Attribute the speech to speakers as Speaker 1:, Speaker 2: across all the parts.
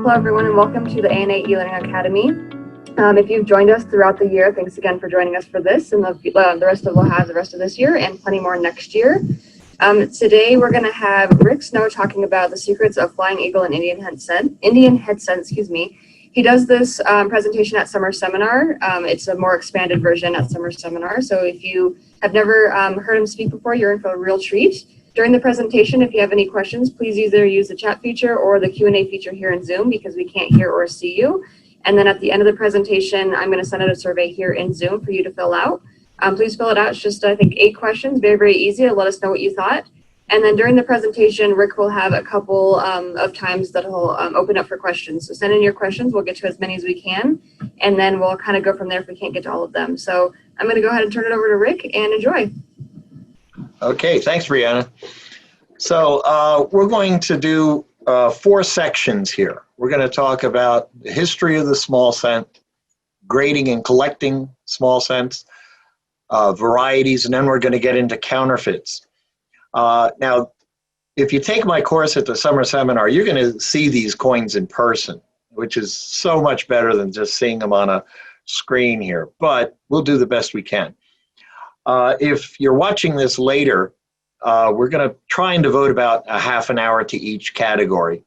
Speaker 1: Hello everyone and welcome to the ANA eLearning Academy. If you've joined us throughout the year, thanks again for joining us for this, and the rest of we'll have the rest of this year and plenty more next year. Today we're going to have Rick Snow talking about the secrets of flying eagle and Indian headset, excuse me. He does this presentation at Summer Seminar. It's a more expanded version at Summer Seminar, so if you have never heard him speak before, you're in for a real treat. During the presentation, if you have any questions, please either use the chat feature or the Q&A feature here in Zoom because we can't hear or see you. And then at the end of the presentation, I'm going to send out a survey here in Zoom for you to fill out. Please fill it out. It's just, I think, 8 questions, very, very easy to let us know what you thought. And then during the presentation, Rick will have a couple of times that he'll open up for questions. So send in your questions. We'll get to as many as we can. And then we'll kind of go from there if we can't get to all of them. So I'm going to go ahead and turn it over to Rick and enjoy.
Speaker 2: Okay, thanks, Brianna. So we're going to do 4 sections here. We're going to talk about the history of the small cent, grading and collecting small cents, varieties, and then we're going to get into counterfeits. Now, if you take my course at the Summer Seminar, you're going to see these coins in person, which is so much better than just seeing them on a screen here, but we'll do the best we can. If you're watching this later, we're going to try and devote about a half an hour to each category.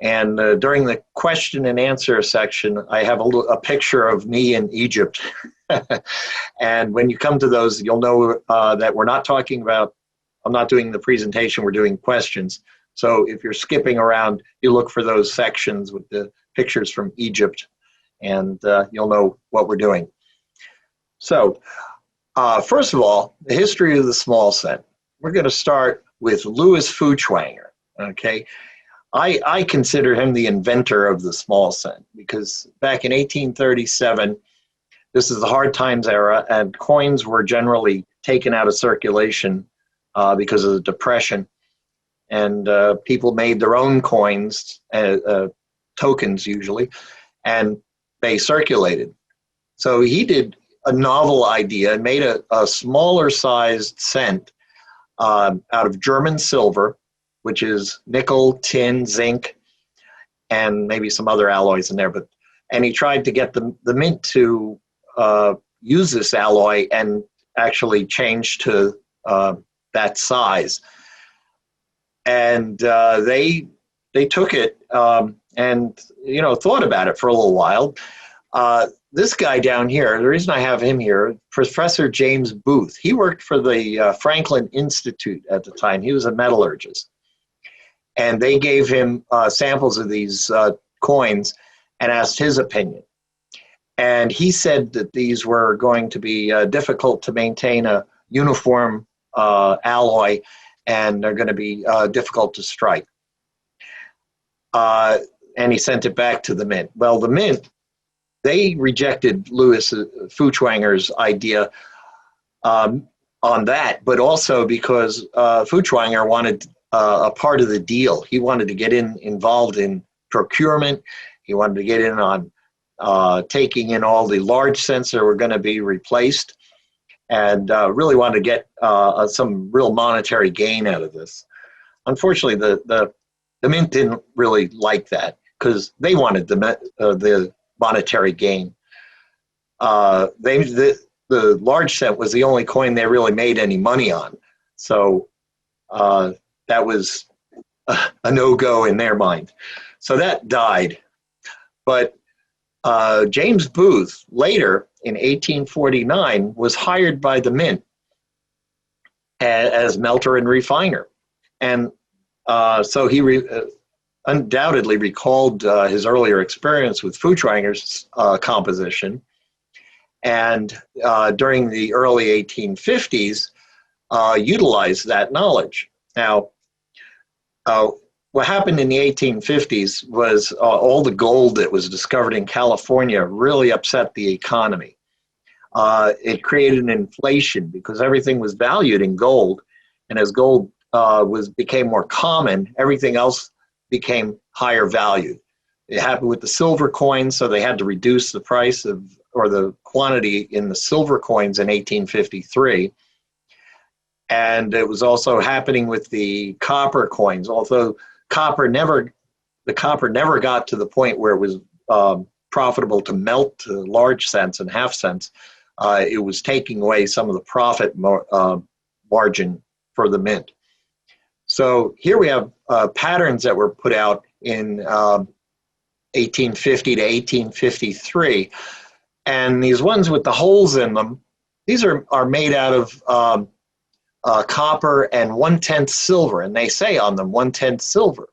Speaker 2: And during the question and answer section, I have a picture of me in Egypt. And when you come to those, you'll know that we're not talking about, I'm not doing the presentation, we're doing questions. So if you're skipping around, you look for those sections with the pictures from Egypt, and you'll know what we're doing. So, first of all, the history of the small cent. We're going to start with Louis Feuchtwanger, okay? I consider him the inventor of the small cent because back in 1837, this is the hard times era, and coins were generally taken out of circulation because of the Depression, and people made their own coins, tokens usually, and they circulated. So he did a novel idea and made a smaller sized cent out of German silver, which is nickel, tin, zinc, and maybe some other alloys in there. And he tried to get the mint to use this alloy and actually change to that size. And they took it and thought about it for a little while. This guy down here, the reason I have him here, Professor James Booth, he worked for the Franklin Institute at the time. He was a metallurgist. And they gave him samples of these coins and asked his opinion. And he said that these were going to be difficult to maintain a uniform alloy, and they're going to be difficult to strike. And he sent it back to the mint. Well, the mint, they rejected Louis Feuchtwanger's idea on that, but also because Feuchtwanger wanted a part of the deal. He wanted to get involved in procurement. He wanted to get in on taking in all the large cents that were going to be replaced, and really wanted to get some real monetary gain out of this. Unfortunately, the mint didn't really like that because they wanted the monetary gain. The large cent was the only coin they really made any money on. So that was a no-go in their mind. So that died. But James Booth, later in 1849, was hired by the mint as melter and refiner. And so he undoubtedly recalled his earlier experience with Feuchtwanger's composition, and during the early 1850s utilized that knowledge. Now, what happened in the 1850s was all the gold that was discovered in California really upset the economy. It created an inflation because everything was valued in gold, and as gold became more common, everything else became higher valued. It happened with the silver coins, so they had to reduce the price or the quantity in the silver coins in 1853. And it was also happening with the copper coins, although copper never the copper never got to the point where it was profitable to melt to large cents and half cents. It was taking away some of the profit margin for the mint. So here we have patterns that were put out in 1850 to 1853. And these ones with the holes in them, these are made out of copper and 1/10 silver. And they say on them 1/10 silver.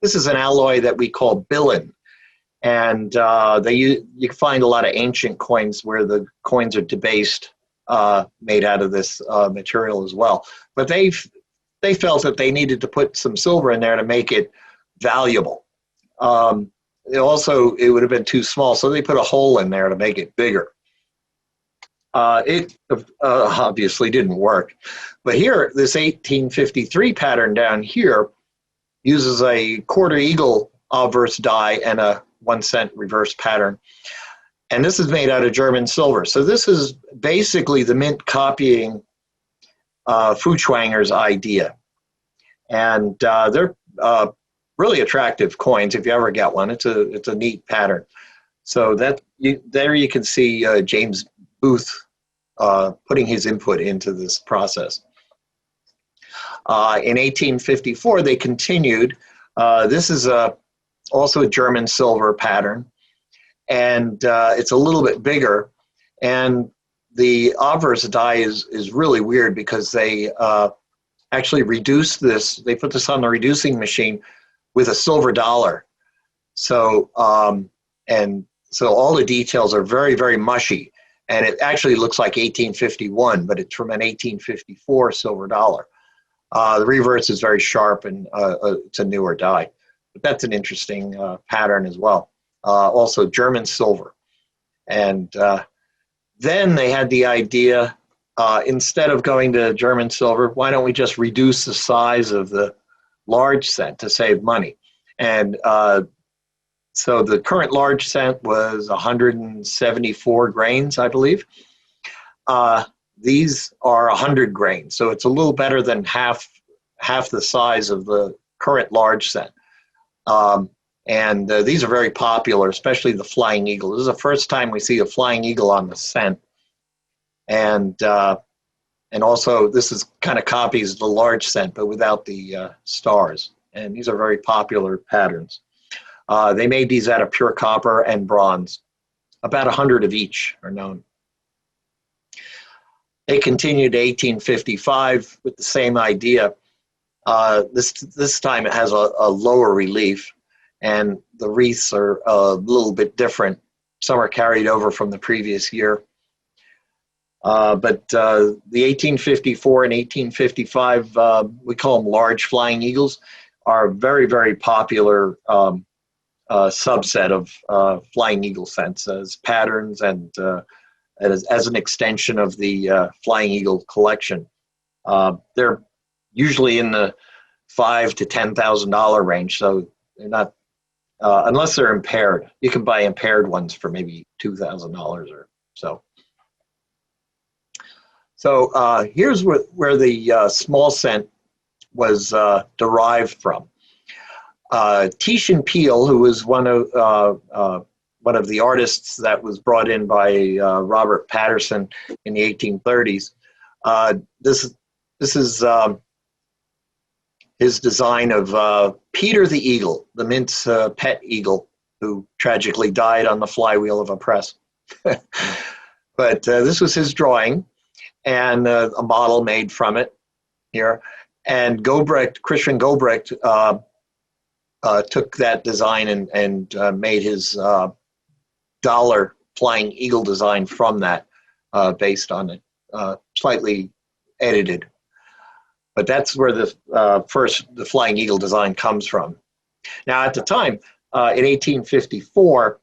Speaker 2: This is an alloy that we call billin. And you can find a lot of ancient coins where the coins are debased, made out of this material as well. But they felt that they needed to put some silver in there to make it valuable. It would have been too small, so they put a hole in there to make it bigger. It obviously didn't work. But here, this 1853 pattern down here uses a quarter eagle obverse die and a 1 cent reverse pattern. And this is made out of German silver. So this is basically the mint copying Feuchtwanger's idea. And they're really attractive coins if you ever get one. It's a neat pattern. So there you can see James Booth putting his input into this process. In 1854, they continued. This is also a German silver pattern, and it's a little bit bigger. And the obverse die is really weird because they actually reduce this. They put this on the reducing machine with a silver dollar. So so all the details are very, very mushy, and it actually looks like 1851, but it's from an 1854 silver dollar. The reverse is very sharp, and it's a newer die. But that's an interesting pattern as well. Also German silver. And then they had the idea, instead of going to German silver, why don't we just reduce the size of the large cent to save money? And so the current large cent was 174 grains, I believe. These are 100 grains, so it's a little better than half the size of the current large cent. And these are very popular, especially the Flying Eagle. This is the first time we see a Flying Eagle on the cent. And also this is kind of copies the large cent, but without the stars. And these are very popular patterns. They made these out of pure copper and bronze. About 100 of each are known. They continued to 1855 with the same idea. This time it has a lower relief, and the wreaths are a little bit different. Some are carried over from the previous year. But the 1854 and 1855, we call them large Flying Eagles, are very, very popular subset of Flying Eagle cents as patterns and as an extension of the Flying Eagle collection. They're usually in the $5,000 to $10,000 range, so they're not, unless they're impaired. You can buy impaired ones for maybe $2,000 or so. So here's where the small cent was derived from. Titian Peale, who was one of the artists that was brought in by Robert Patterson in the 1830s. This is his design of Peter the Eagle, the mint's pet eagle, who tragically died on the flywheel of a press. But this was his drawing, and a model made from it here. And Christian Gobrecht took that design and made his dollar Flying Eagle design from that, based on it, slightly edited. But that's where the Flying Eagle design comes from. Now, at the time, in 1854,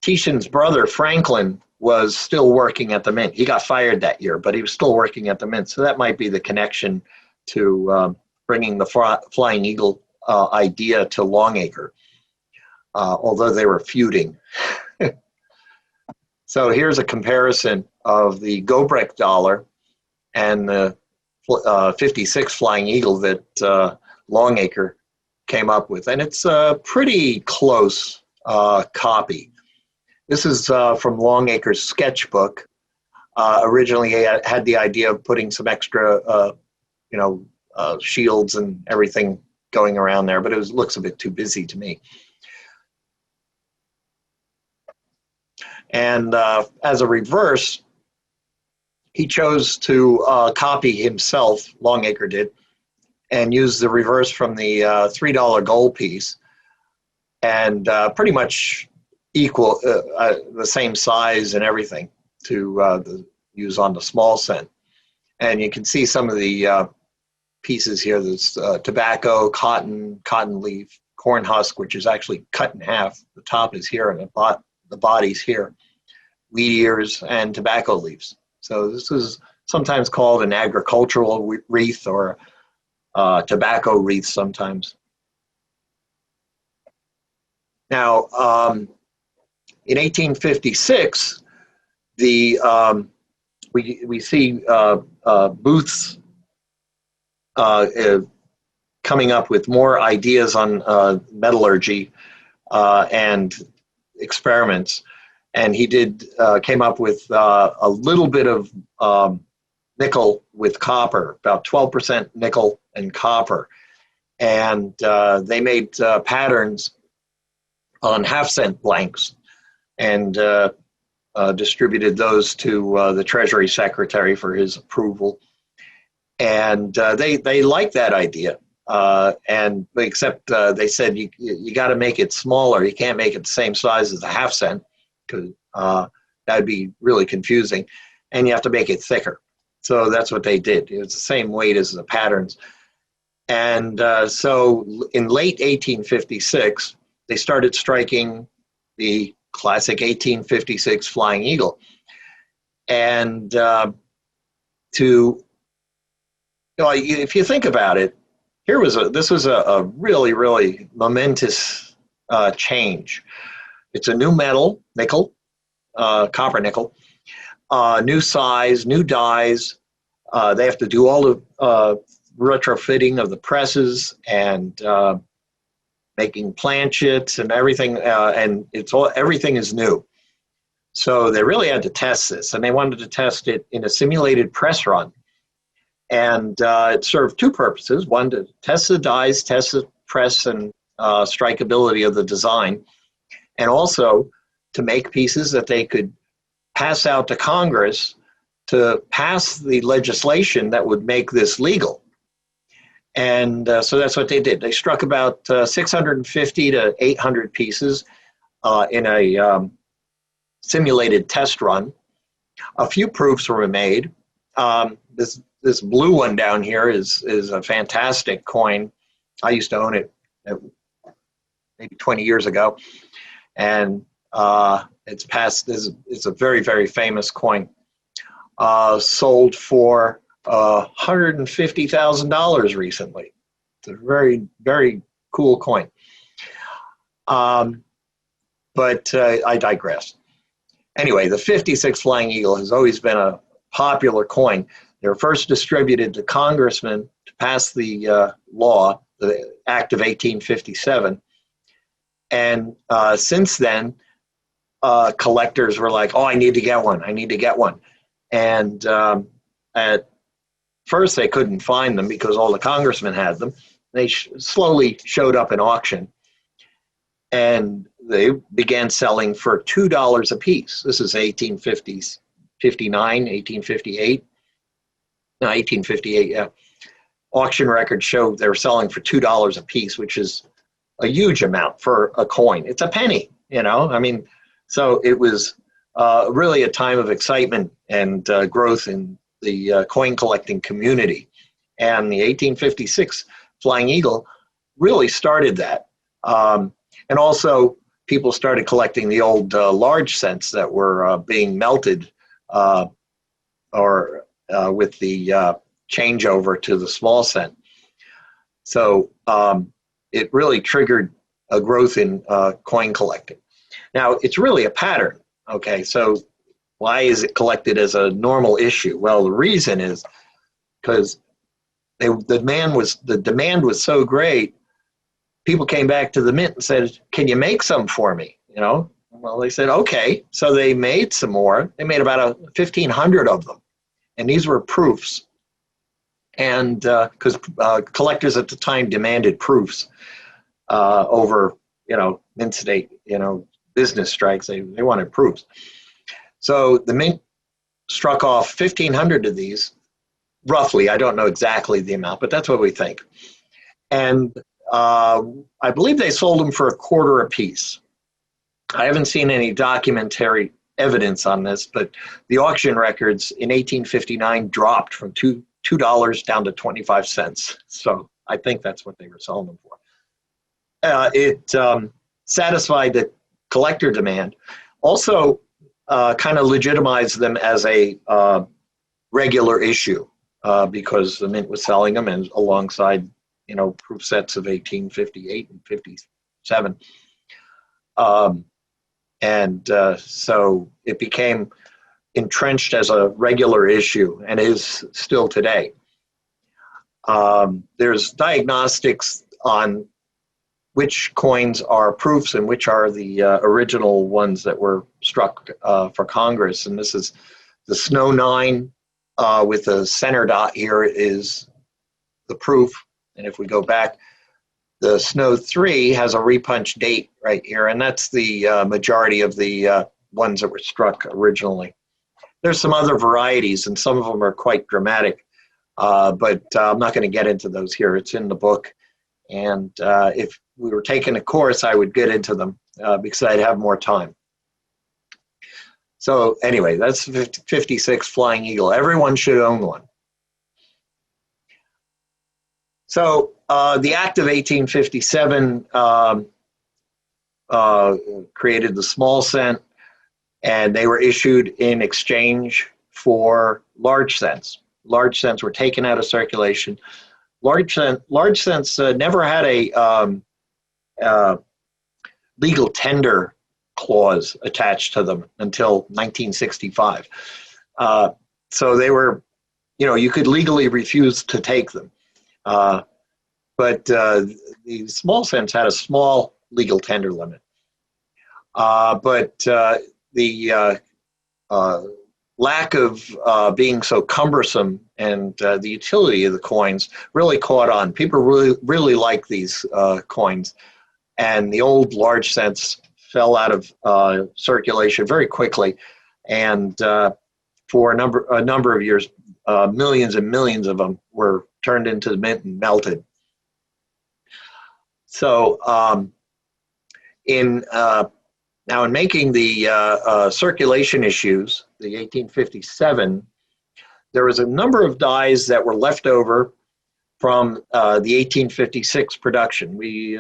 Speaker 2: Titian's brother, Franklin, was still working at the mint. He got fired that year, but he was still working at the mint. So that might be the connection to bringing the Flying Eagle idea to Longacre, although they were feuding. So here's a comparison of the Gobrecht dollar and the 56 Flying Eagle that Longacre came up with, and it's a pretty close copy. This is from Longacre's sketchbook. Originally, he had the idea of putting some extra, shields and everything going around there, but it looks a bit too busy to me. And as a reverse, he chose to copy himself, Longacre did, and use the reverse from the $3 gold piece, and pretty much equal, the same size and everything to use on the small cent. And you can see some of the pieces here. There's tobacco, cotton leaf, corn husk, which is actually cut in half. The top is here and the body's here. Wheat ears and tobacco leaves. So this is sometimes called an agricultural wreath or tobacco wreath sometimes. Now, in 1856, we see Booth's coming up with more ideas on metallurgy and experiments, and he came up with a little bit of nickel with copper, about 12% nickel and copper, and they made patterns on half-cent blanks and distributed those to the Treasury Secretary for his approval. And they liked that idea, and except they said you got to make it smaller. You can't make it the same size as a half cent, because that'd be really confusing, and you have to make it thicker. So that's what they did. It was the same weight as the patterns. And so in late 1856, they started striking the classic 1856 Flying Eagle. And if you think about it, this was a really, really momentous change. It's a new metal, nickel, copper nickel, new size, new dies. They have to do all the retrofitting of the presses and making planchets and everything, and everything is new. So they really had to test this, and they wanted to test it in a simulated press run. And it served two purposes: one, to test the dies, test the press and strikeability of the design, and also to make pieces that they could pass out to Congress to pass the legislation that would make this legal. And so that's what they did. They struck about 650 to 800 pieces in a simulated test run. A few proofs were made. This blue one down here is a fantastic coin. I used to own it maybe 20 years ago, and it's a very, very famous coin. Sold for $150,000 recently. It's a very, very cool coin. But I digress. Anyway, the 56 Flying Eagle has always been a popular coin. They were first distributed to congressmen to pass the law, the Act of 1857. And since then, collectors were like, oh, I need to get one. I need to get one. And at first, they couldn't find them because all the congressmen had them. They slowly showed up in auction, and they began selling for $2 a piece. This is 1858. No, 1858, yeah. Auction records show they were selling for $2 a piece, which is a huge amount for a coin. It's a penny, I mean, so it was really a time of excitement and growth in the coin collecting community. And the 1856 Flying Eagle really started that. And also, people started collecting the old large cents that were being melted with the changeover to the small cent. So it really triggered a growth in coin collecting. Now, it's really a pattern. Okay, so why is it collected as a normal issue? Well, the reason is because the demand was so great, people came back to the mint and said, can you make some for me? You know, well, they said, okay. So they made some more. They made about 1,500 of them. And these were proofs. And because collectors at the time demanded proofs over, you know, mint state, you know, business strikes. They wanted proofs. So the mint struck off 1,500 of these, roughly. I don't know exactly the amount, but that's what we think. And I believe they sold them for $0.25 apiece. I haven't seen any documentary evidence on this, but the auction records in 1859 dropped from $2 down to 25 cents. So I think that's what they were selling them for. It satisfied the collector demand. Also kind of legitimized them as a regular issue because the mint was selling them and alongside, you know, proof sets of 1858 and 57. So it became entrenched as a regular issue and is still today. There's diagnostics on which coins are proofs and which are the original ones that were struck for Congress. And this is the Snow 9 with the center dot here is the proof. And if we go back, the Snow 3 has a repunch date right here, and that's the majority of the ones that were struck originally. There's some other varieties, and some of them are quite dramatic, but I'm not going to get into those here. It's in the book, and if we were taking a course, I would get into them because I'd have more time. So anyway, that's 56 Flying Eagle. Everyone should own one. So the Act of 1857 created the small cent, and they were issued in exchange for large cents. Large cents were taken out of circulation. Large cents never had a legal tender clause attached to them until 1965. So they were, you know, you could legally refuse to take them. But the small cents had a small legal tender limit. But the lack of being so cumbersome and the utility of the coins really caught on. People really like these coins. And the old large cents fell out of circulation very quickly. And for a number of years, millions and millions of them were turned into the mint and melted. So now in making the circulation issues, the 1857, there was a number of dies that were left over from the 1856 production. We,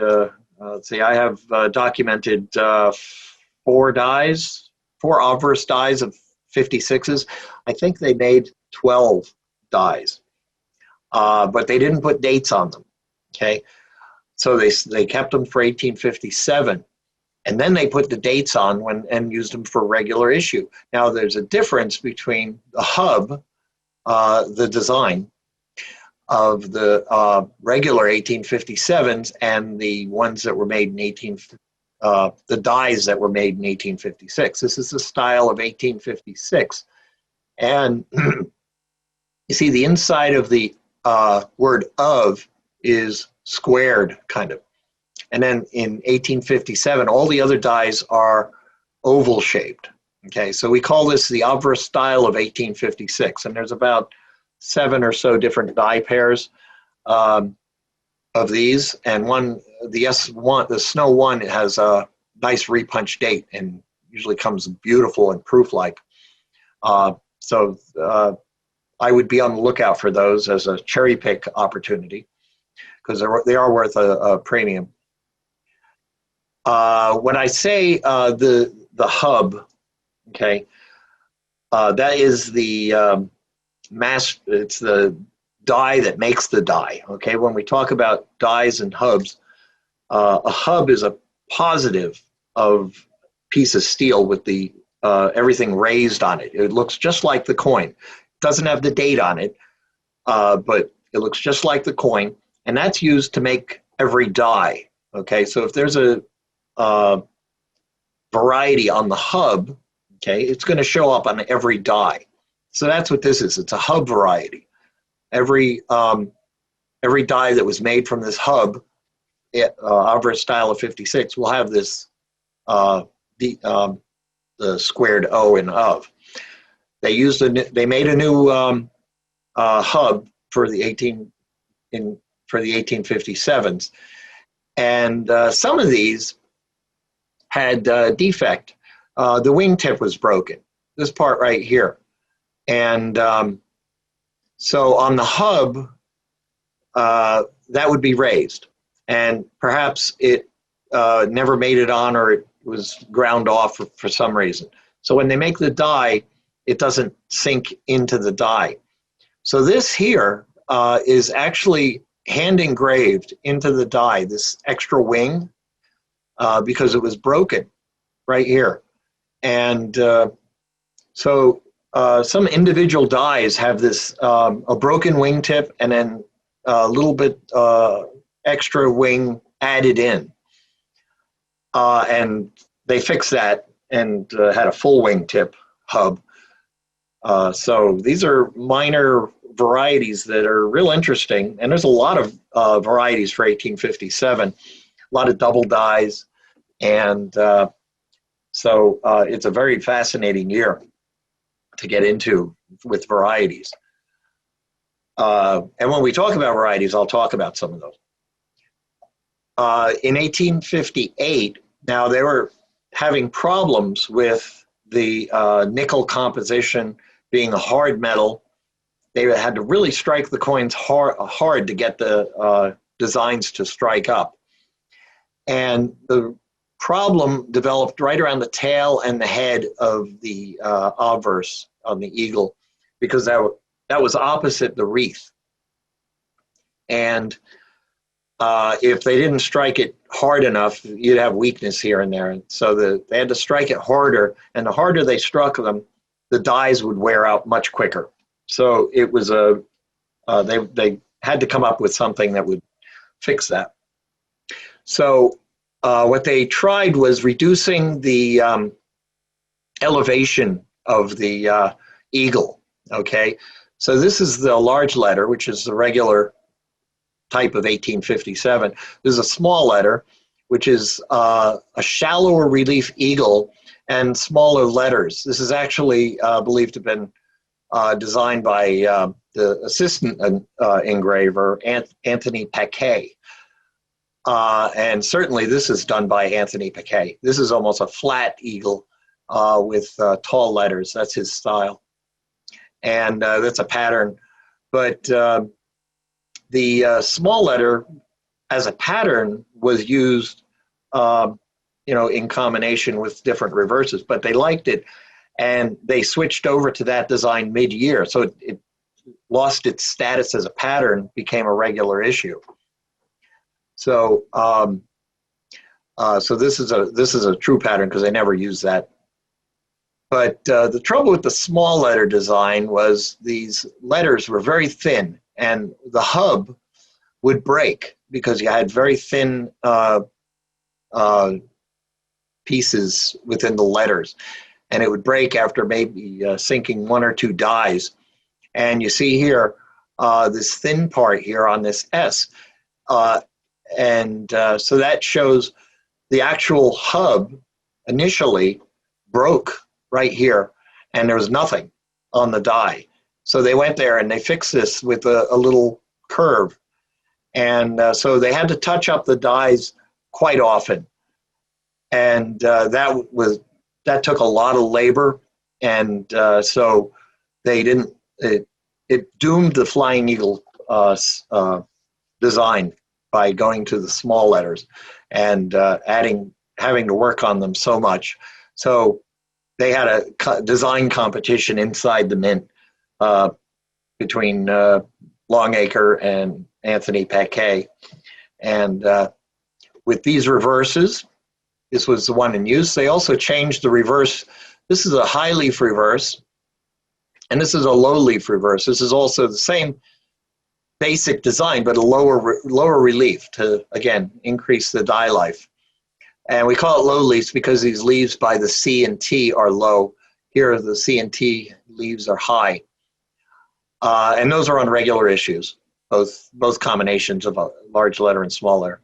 Speaker 2: let's see, I have documented 4 obverse dies of 56s. I think they made 12 dies, but they didn't put dates on them, okay? So they kept them for 1857, and then they put the dates on and used them for regular issue. Now there's a difference between the hub, the design of the regular 1857s and the ones that were made in the dies that were made in 1856. This is the style of 1856, and you see the inside of the word "of" is squared, kind of. And then in 1857, all the other dies are oval shaped. Okay, so we call this the obverse style of 1856, and there's about 7 or so different die pairs of these, and the Snow 1 has a nice repunch date and usually comes beautiful and proof-like. So I would be on the lookout for those as a cherry pick opportunity, because they are worth a premium. When I say the hub, okay, that is the it's the die that makes the die. Okay, when we talk about dies and hubs, a hub is a positive of piece of steel with the everything raised on it. It looks just like the coin. It doesn't have the date on it, but it looks just like the coin. And that's used to make every die, Okay, so if there's a variety on the hub, okay, it's going to show up on every die. So that's what this is. It's a hub variety. Every die that was made from this hub, obverse style of 56, will have this the squared O in of. They made a new hub for the 1857s, and some of these had defect. The wingtip was broken. This part right here, and so on the hub, that would be raised, and perhaps it never made it on, or it was ground off for some reason. So when they make the die, it doesn't sink into the die. So this here is actually hand engraved into the die, this extra wing, because it was broken right here. And so some individual dies have this, a broken wingtip and then a little bit extra wing added in. And they fixed that and had a full wingtip hub. So these are minor varieties that are real interesting. And there's a lot of varieties for 1857, a lot of double dies. And so it's a very fascinating year to get into with varieties. And when we talk about varieties, I'll talk about some of those. In 1858, now they were having problems with the nickel composition being a hard metal. They had to really strike the coins hard to get the designs to strike up. And the problem developed right around the tail and the head of the obverse on the eagle, because that was opposite the wreath. And if they didn't strike it hard enough, you'd have weakness here and there. And so they had to strike it harder, and the harder they struck them, the dies would wear out much quicker. So it was they had to come up with something that would fix that. So what they tried was reducing the elevation of the eagle, okay? So this is the large letter, which is the regular type of 1857. There's a small letter, which is a shallower relief eagle and smaller letters. This is actually believed to have been designed by the assistant engraver, Anthony Paquet. And certainly this is done by Anthony Paquet. This is almost a flat eagle with tall letters. That's his style. And that's a pattern. But the small letter as a pattern was used in combination with different reverses, but they liked it, and they switched over to that design mid-year. So it lost its status as a pattern, became a regular issue. So so this is a true pattern because they never used that. But the trouble with the small letter design was these letters were very thin, and the hub would break because you had very thin pieces within the letters, and it would break after maybe sinking one or two dies. And you see here this thin part here on this S, and so that shows the actual hub initially broke right here, and there was nothing on the die. So they went there and they fixed this with a little curve, and so they had to touch up the dies quite often, and that took a lot of labor, and so they didn't. It doomed the Flying Eagle design by going to the small letters and having to work on them so much. So they had a design competition inside the mint between Longacre and Anthony Paquet. And with these reverses, this was the one in use. They also changed the reverse. This is a high leaf reverse, and this is a low leaf reverse. This is also the same basic design, but a lower relief to, again, increase the die life. And we call it low leaves because these leaves by the C and T are low. Here, the C and T leaves are high. And those are on regular issues, both combinations of a large letter and small letter.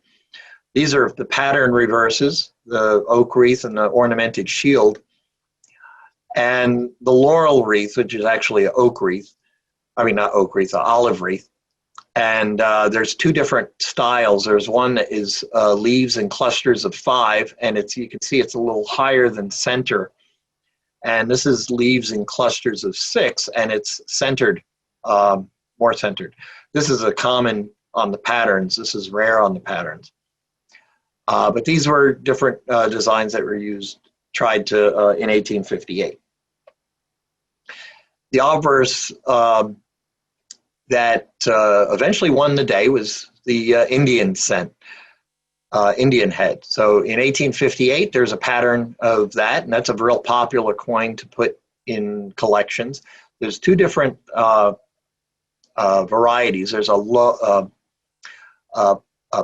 Speaker 2: These are the pattern reverses, the oak wreath and the ornamented shield, and the laurel wreath, which is actually an oak wreath. I mean, not oak wreath, an olive wreath. And there's two different styles. There's one that is leaves in clusters of 5, and you can see it's a little higher than center. And this is leaves in clusters of 6, and it's centered, more centered. This is a common on the patterns. This is rare on the patterns. But these were different designs that were tried to in 1858. The obverse that eventually won the day was the Indian scent, Indian head. So in 1858, there's a pattern of that, and that's a real popular coin to put in collections. There's two different varieties. There's a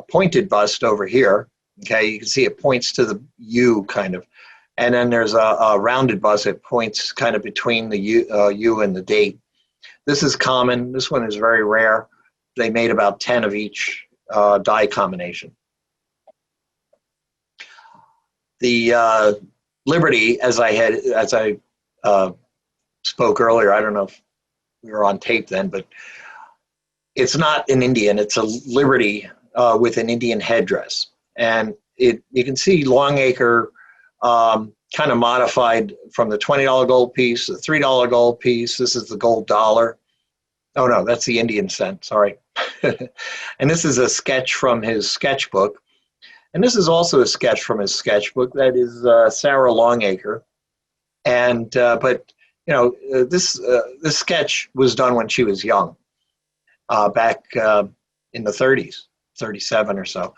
Speaker 2: pointed bust over here. Okay, you can see it points to the U kind of, and then there's a rounded bust that points kind of between the U and the date. This is common. This one is very rare. They made about 10 of each die combination. The Liberty, as I spoke earlier, I don't know if we were on tape then, but it's not an Indian. It's a Liberty with an Indian headdress. And you can see Longacre kind of modified from the $20 gold piece, the $3 gold piece. This is the gold dollar. Oh no, that's the Indian cent, sorry. And this is a sketch from his sketchbook. And this is also a sketch from his sketchbook. That is Sarah Longacre. And, but, you know, this sketch was done when she was young, back in the 30s, 37 or so.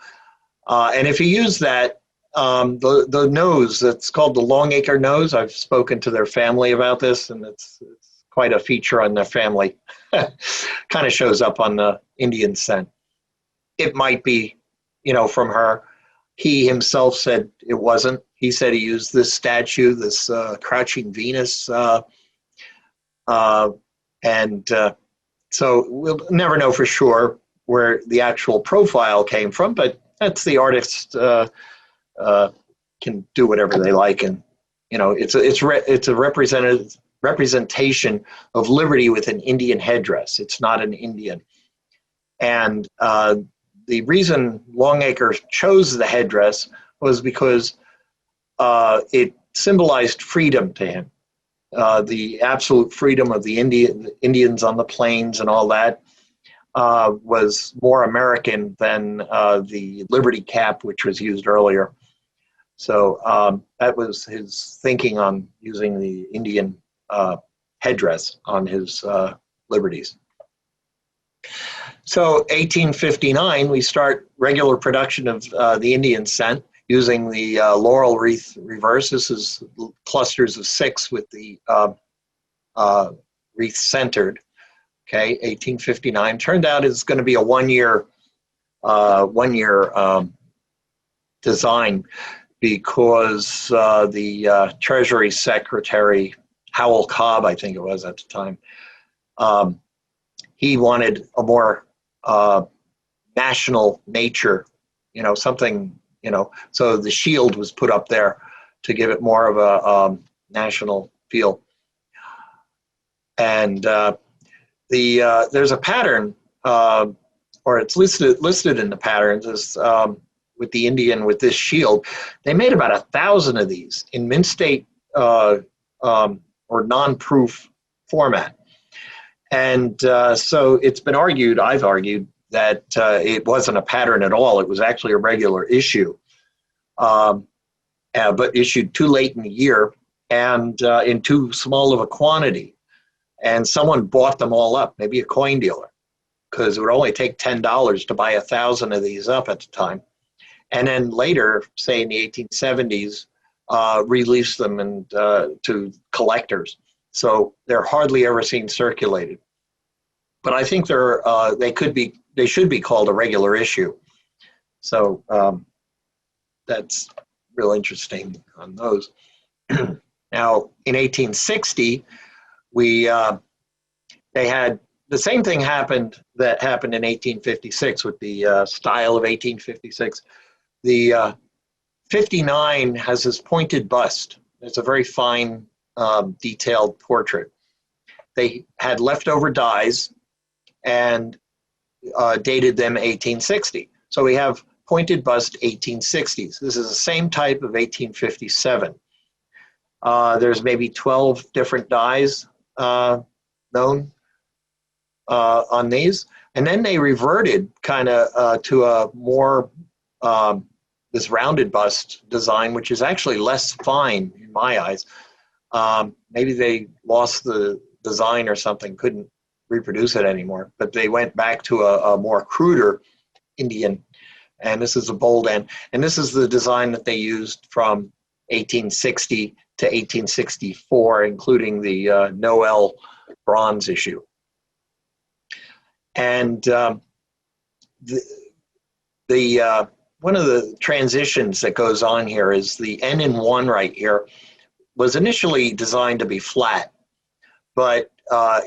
Speaker 2: And if you use that, the nose, that's called the Longacre nose. I've spoken to their family about this, and it's quite a feature on their family. Kind of shows up on the Indian cent. It might be, you know, from her. He himself said it wasn't. He said he used this statue, this crouching Venus, so we'll never know for sure where the actual profile came from, but that's the artist can do whatever they like, and you know, it's a representation of Liberty with an Indian headdress. It's not an Indian, and the reason Longacre chose the headdress was because it symbolized freedom to him, the absolute freedom of the Indians on the plains and all that. Was more American than the Liberty cap, which was used earlier. So that was his thinking on using the Indian headdress on his Liberties. So 1859, we start regular production of the Indian cent using the laurel wreath reverse. This is clusters of 6 with the wreath centered. Okay, 1859. Turned out it's going to be a one-year design because the Treasury Secretary, Howell Cobb, I think it was at the time, he wanted a more national nature, you know, something, you know, so the shield was put up there to give it more of a national feel. And there's a pattern, or it's listed in the patterns as with the Indian with this shield. They made about 1,000 of these in mint state or non-proof format, and so it's been argued. I've argued that it wasn't a pattern at all. It was actually a regular issue, but issued too late in the year and in too small of a quantity. And someone bought them all up, maybe a coin dealer, because it would only take $10 to buy 1,000 of these up at the time. And then later, say in the 1870s, released them and to collectors. So they're hardly ever seen circulated. but I think they should be called a regular issue. So that's real interesting on those. Now, in 1860, they had the same thing that happened in 1856 with the style of 1856. The 59 has this pointed bust. It's a very fine, detailed portrait. They had leftover dies and dated them 1860. So we have pointed bust 1860s. This is the same type of 1857. There's maybe 12 different dies known on these. And then they reverted kind of to a more, this rounded bust design, which is actually less fine in my eyes. Maybe they lost the design or something, couldn't reproduce it anymore, but they went back to a more cruder Indian. And this is a bold end. And this is the design that they used from 1860 to 1864, including the Noel bronze issue. And one of the transitions that goes on here is the N in 1 right here was initially designed to be flat, but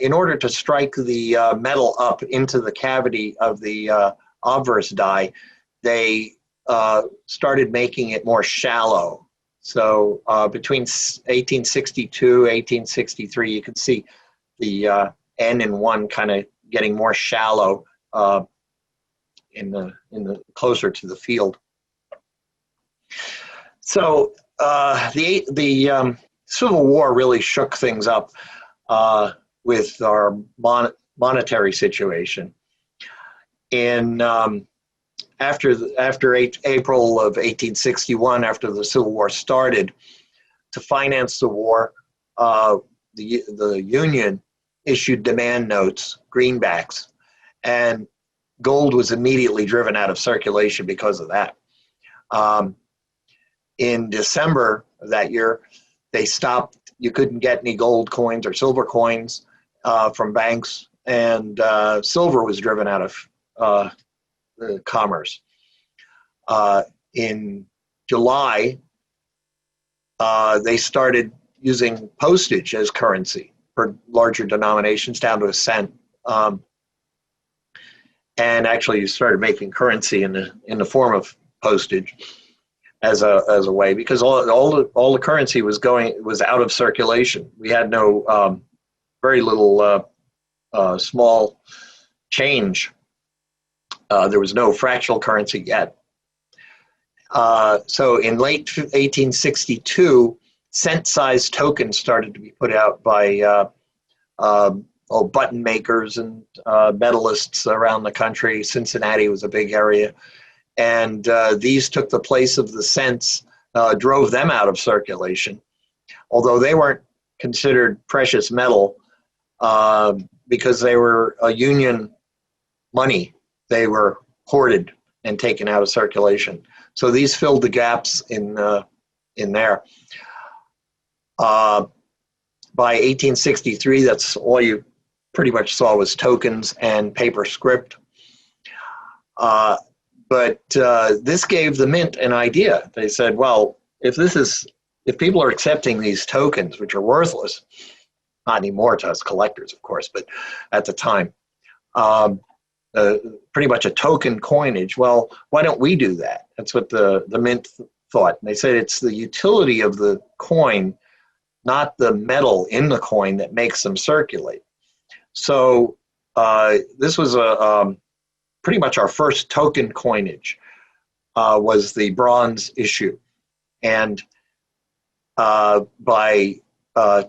Speaker 2: in order to strike the metal up into the cavity of the obverse die, they started making it more shallow. So between 1862, 1863, you can see the N in 1 kind of getting more shallow in the closer to the field. So the Civil War really shook things up with our monetary situation. In after April of 1861, after the Civil War started, to finance the war, the Union issued demand notes, greenbacks, and gold was immediately driven out of circulation because of that. In December of that year, they stopped. You couldn't get any gold coins or silver coins from banks, and silver was driven out of the commerce. In July, they started using postage as currency for larger denominations down to a cent. And actually you started making currency in the form of postage as a way, because all the currency was out of circulation. We had no very little small change. There was no fractional currency yet. So in late 1862, cent-sized tokens started to be put out by button makers and medalists around the country. Cincinnati was a big area. And these took the place of the cents, drove them out of circulation, although they weren't considered precious metal because they were a Union money. They were hoarded and taken out of circulation. So these filled the gaps in there. By 1863, that's all you pretty much saw was tokens and paper script. But this gave the mint an idea. They said, well, if people are accepting these tokens, which are worthless, not anymore to us collectors, of course, but at the time, pretty much a token coinage, well, why don't we do that? That's what the mint thought. And they said it's the utility of the coin, not the metal in the coin, that makes them circulate. So this was pretty much our first token coinage, was the bronze issue. And by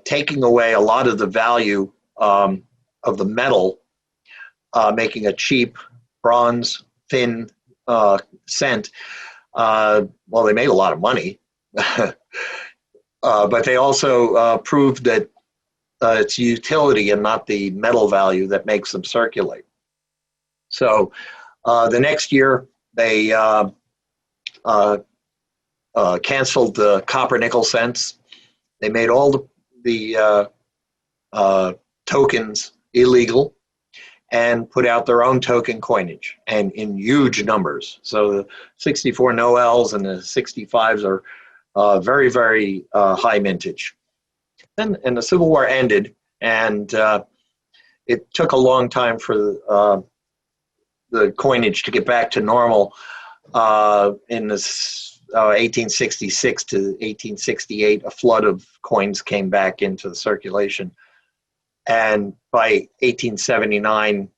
Speaker 2: taking away a lot of the value of the metal, making a cheap bronze thin cent, well, they made a lot of money. But they also proved that it's utility and not the metal value that makes them circulate. So the next year, they canceled the copper nickel cents. They made all the tokens illegal, and put out their own token coinage, and in huge numbers. So the 64 Noels and the 65s are very, very high mintage. And the Civil War ended, and it took a long time for the coinage to get back to normal in this 1866 to 1868. A flood of coins came back into the circulation. And by 1879,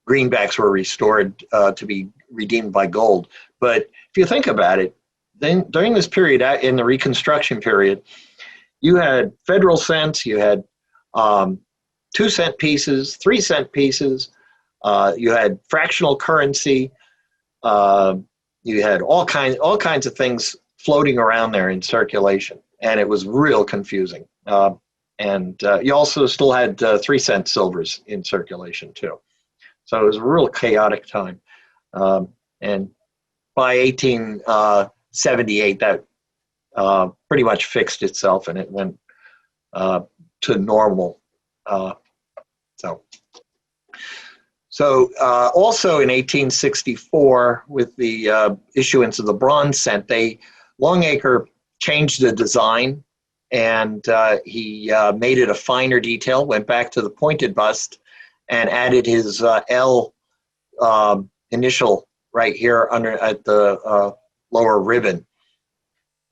Speaker 2: greenbacks were restored to be redeemed by gold. But if you think about it, then during this period, in the Reconstruction period, you had federal cents, you had 2-cent pieces, 3-cent pieces, you had fractional currency, you had all kinds of things floating around there in circulation, and it was real confusing. And you also still had 3-cent silvers in circulation too. So it was a real chaotic time. And by 1878, that pretty much fixed itself, and it went to normal. So also in 1864, with the issuance of the bronze cent, Longacre changed the design, and he made it a finer detail, went back to the pointed bust, and added his L initial right here at the lower ribbon.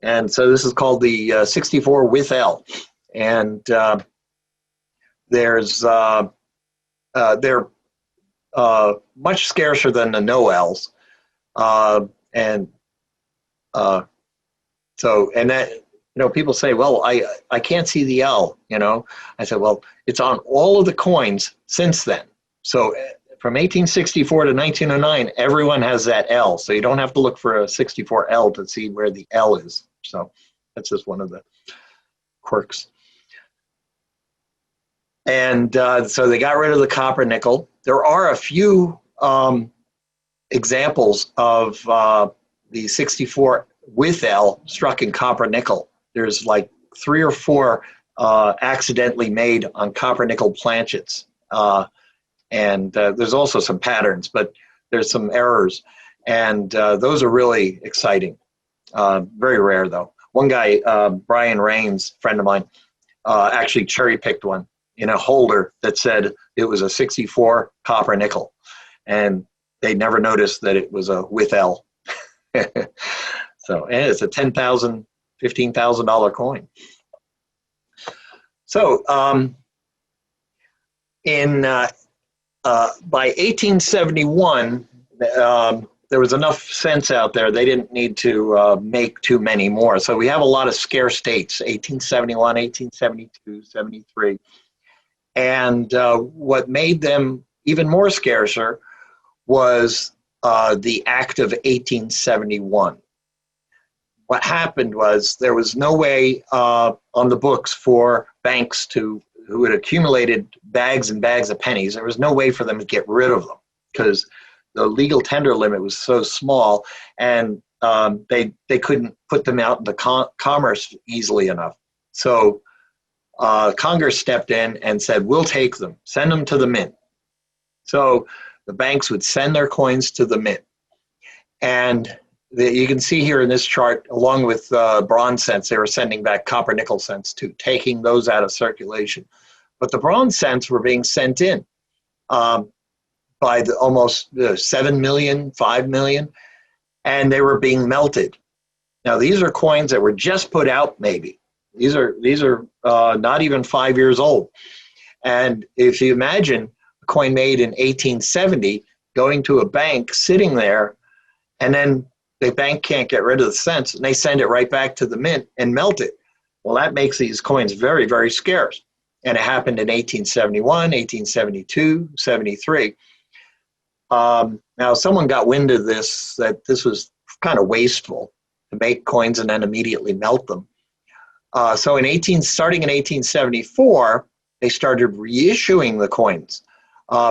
Speaker 2: And so this is called the 64 with L. And they're much scarcer than the Noels. And that, people say, well, I can't see the L, I said, well, it's on all of the coins since then. So from 1864 to 1909, everyone has that L. So you don't have to look for a 64L to see where the L is. So that's just one of the quirks. And so they got rid of the copper nickel. There are a few examples of the 64 with L struck in copper nickel. There's like 3 or 4 accidentally made on copper nickel planchets. And there's also some patterns, but there's some errors. And those are really exciting. Very rare, though. One guy, Brian Raines, friend of mine, actually cherry-picked one in a holder that said it was a 64 copper nickel. And they never noticed that it was a with L. So, and it's a $10,000, $15,000 coin. So, by 1871, there was enough cents out there. They didn't need to make too many more. So we have a lot of scarce dates, 1871, 1872, 73. And what made them even more scarcer was the Act of 1871. What happened was there was no way on the books for banks who had accumulated bags and bags of pennies, there was no way for them to get rid of them because the legal tender limit was so small, and they couldn't put them out into commerce easily enough. So Congress stepped in and said, we'll take them, send them to the mint. So the banks would send their coins to the mint. And you can see here in this chart, along with bronze cents, they were sending back copper nickel cents too, taking those out of circulation. But the bronze cents were being sent in by almost 7 million, 5 million, and they were being melted. Now, these are coins that were just put out, maybe. These are not even 5 years old. And if you imagine a coin made in 1870 going to a bank, sitting there, and then the bank can't get rid of the cents, and they send it right back to the mint and melt it. Well, that makes these coins very, very scarce. And it happened in 1871, 1872, 73. Now, someone got wind of this, that this was kind of wasteful to make coins and then immediately melt them. So starting in 1874, they started reissuing the coins.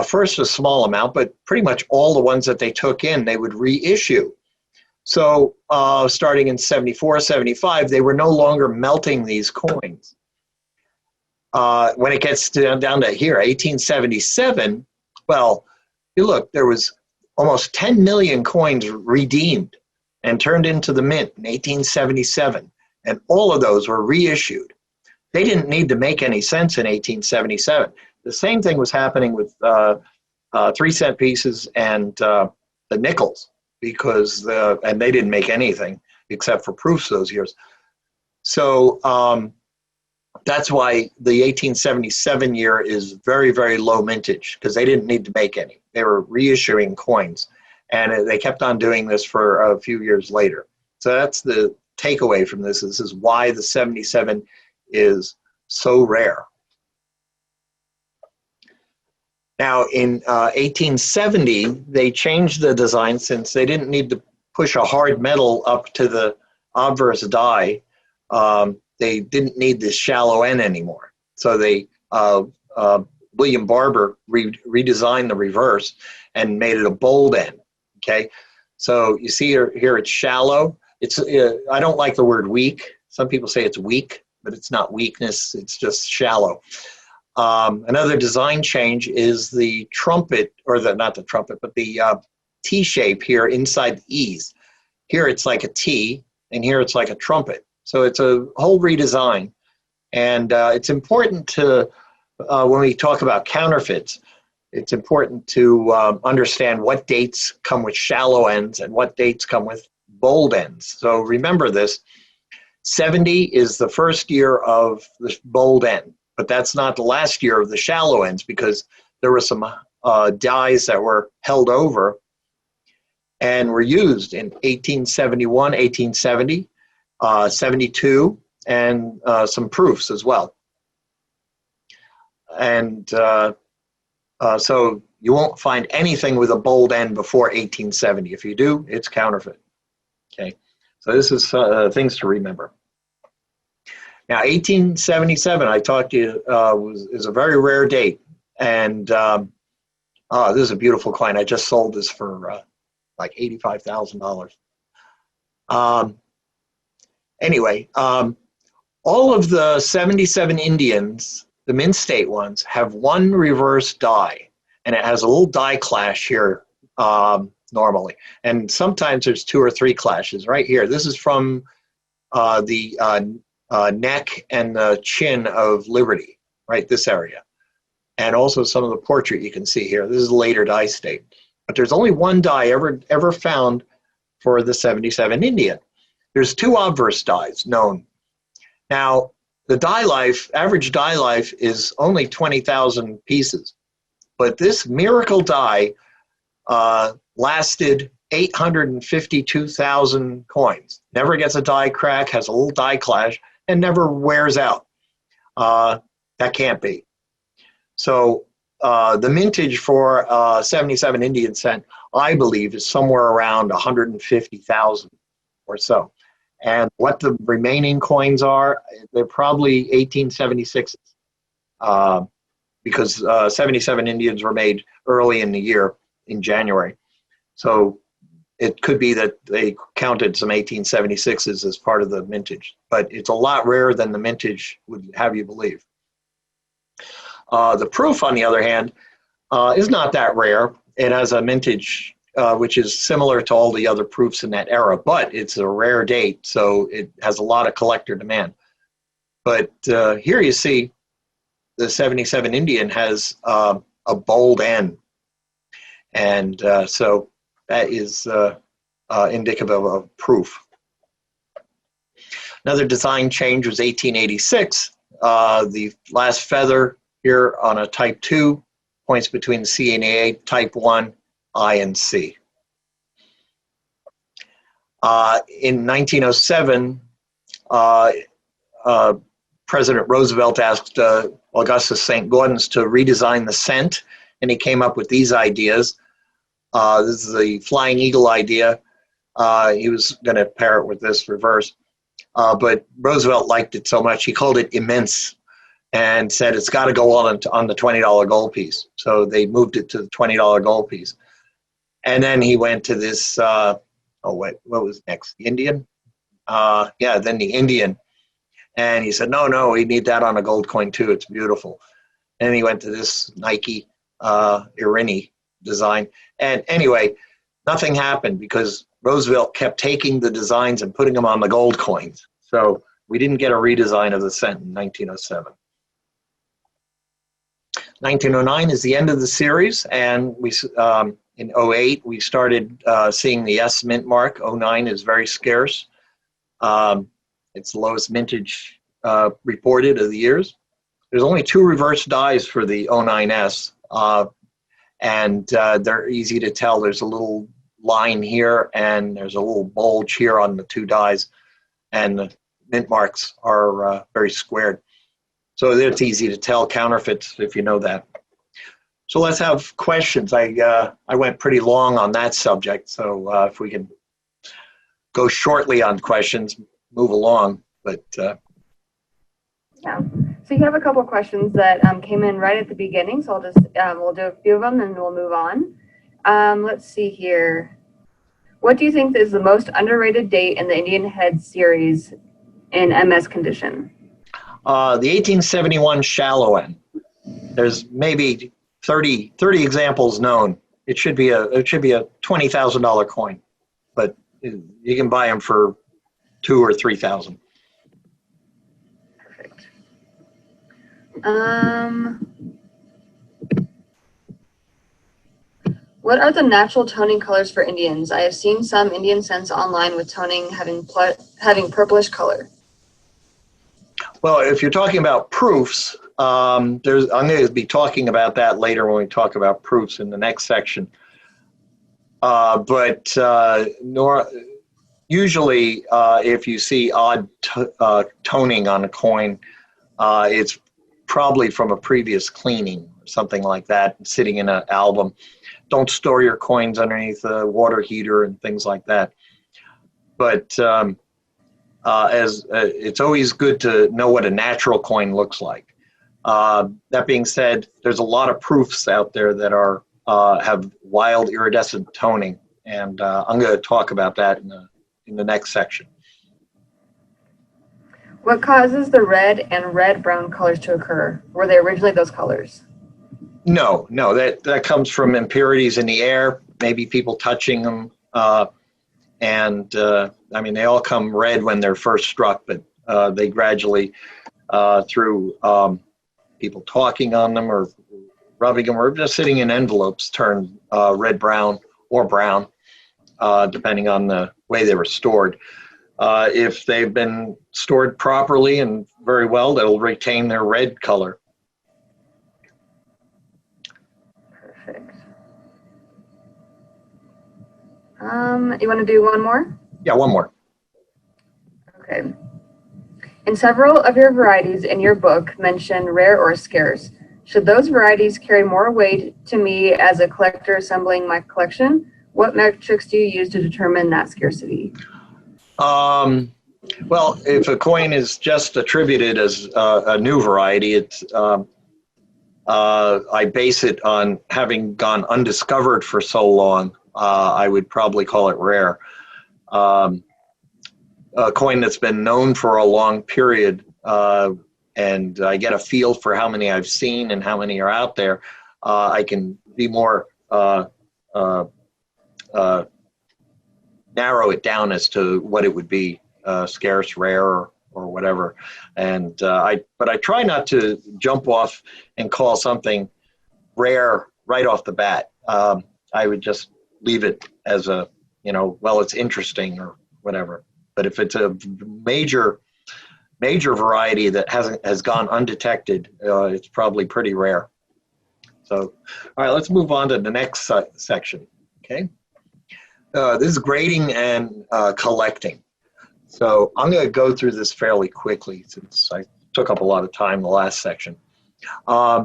Speaker 2: First a small amount, but pretty much all the ones that they took in, they would reissue. So starting in 74, 75, they were no longer melting these coins. When it gets down to here, 1877, Well, you look, there was almost 10 million coins redeemed and turned into the mint in 1877, and all of those were reissued. They didn't need to make any sense in 1877. The same thing was happening with 3-cent pieces and the nickels, because and they didn't make anything except for proofs those years. So that's why the 1877 year is very, very low mintage, because they didn't need to make any. They were reissuing coins, and they kept on doing this for a few years later. So that's the takeaway from this. This is why the 77 is so rare. Now, in 1870, they changed the design, since they didn't need to push a hard metal up to the obverse die. They didn't need this shallow end anymore. So they William Barber redesigned the reverse and made it a bold end. Okay, so you see here it's shallow. It's I don't like the word weak. Some people say it's weak, but it's not weakness. It's just shallow. Another design change is the trumpet, or not the trumpet, but the T shape here inside the E's. Here it's like a T, and here it's like a trumpet. So it's a whole redesign. And it's important to, when we talk about counterfeits, it's important to understand what dates come with shallow ends and what dates come with bold ends. So remember this, 70 is the first year of the bold end, but that's not the last year of the shallow ends, because there were some dies that were held over and were used in 1871, 1870, 72, and some proofs as well. And so you won't find anything with a bold end before 1870. If you do, it's counterfeit. Okay, so this is things to remember. Now, 1877, I talked to you, is a very rare date. And this is a beautiful coin. I just sold this for like $85,000. Anyway, all of the 77 Indians, the mint state ones, have one reverse die, and it has a little die clash here normally. And sometimes there's 2 or 3 clashes right here. This is from the neck and the chin of Liberty, right, this area. And also some of the portrait you can see here. This is a later die state. But there's only one die ever found for the 77 Indian. There's 2 obverse dies known. Now, the die life, average die life is only 20,000 pieces. But this miracle die lasted 852,000 coins. Never gets a die crack, has a little die clash, and never wears out. That can't be. So the mintage for 77 Indian cent, I believe, is somewhere around 150,000 or so. And what the remaining coins are, they're probably 1876s, because 77 Indians were made early in the year, in January. So it could be that they counted some 1876s as part of the mintage, but it's a lot rarer than the mintage would have you believe. The proof, on the other hand, is not that rare. It has a mintage which is similar to all the other proofs in that era, but it's a rare date, so it has a lot of collector demand. But here you see the 77 Indian has a bold end, and so that is indicative of proof. Another design change was 1886. The last feather here on a type 2 points between the C and A, type 1, I and C. In 1907, President Roosevelt asked Augustus St. Gaudens to redesign the cent, and he came up with these ideas. This is the flying eagle idea. He was going to pair it with this reverse, but Roosevelt liked it so much he called it immense, and said it's got to go on the $20 gold piece. So they moved it to the $20 gold piece. And then he went to this, what was next? The Indian? Then the Indian. And he said, no, we need that on a gold coin too. It's beautiful. And he went to this Nike Irini design. And anyway, nothing happened because Roosevelt kept taking the designs and putting them on the gold coins. So we didn't get a redesign of the cent in 1907. 1909 is the end of the series, and we in '08 we started seeing the S mint mark. '09 is very scarce. It's the lowest mintage reported of the years. There's only 2 reverse dies for the '09S, and they're easy to tell. There's a little line here, and there's a little bulge here on the 2 dies, and the mint marks are very squared. So it's easy to tell counterfeits if you know that. So let's have questions. I went pretty long on that subject, so if we can go shortly on questions, move along. But
Speaker 1: yeah. So you have a couple questions that came in right at the beginning. So I'll just we'll do a few of them and we'll move on. Let's see here. What do you think is the most underrated date in the Indian Head series in MS condition?
Speaker 2: The 1871 shallow end. There's maybe 30 examples known. It should be a $20,000 coin, but you can buy them for $2,000 or $3,000.
Speaker 1: Perfect. What are the natural toning colors for Indians? I have seen some Indian cents online with toning having purplish color.
Speaker 2: Well, if you're talking about proofs, I'm going to be talking about that later when we talk about proofs in the next section. Usually, if you see odd toning on a coin, it's probably from a previous cleaning or something like that, sitting in an album. Don't store your coins underneath a water heater and things like that. But it's always good to know what a natural coin looks like. That being said, there's a lot of proofs out there that are have wild iridescent toning, and I'm going to talk about that in the next section.
Speaker 1: What causes the red and red-brown colors to occur? Were they originally those colors?
Speaker 2: No, that comes from impurities in the air, maybe people touching them, and I mean, they all come red when they're first struck, but they gradually, through people talking on them or rubbing them or just sitting in envelopes, turn red-brown or brown, depending on the way they were stored. If they've been stored properly and very well, they'll retain their red color.
Speaker 1: Perfect. You want to do one more?
Speaker 2: Yeah, one more.
Speaker 1: Okay. In several of your varieties in your book mention rare or scarce. Should those varieties carry more weight to me as a collector assembling my collection? What metrics do you use to determine that scarcity?
Speaker 2: Well, if a coin is just attributed as a new variety, it's I base it on having gone undiscovered for so long. I would probably call it rare. A coin that's been known for a long period, and I get a feel for how many I've seen and how many are out there, I can be more narrow it down as to what it would be, scarce, rare, or whatever. And but I try not to jump off and call something rare right off the bat. I would just leave it as a, well, it's interesting or whatever. But if it's a major variety that has gone undetected, it's probably pretty rare. So, all right, let's move on to the next section. Okay, this is grading and collecting. So I'm going to go through this fairly quickly since I took up a lot of time in the last section.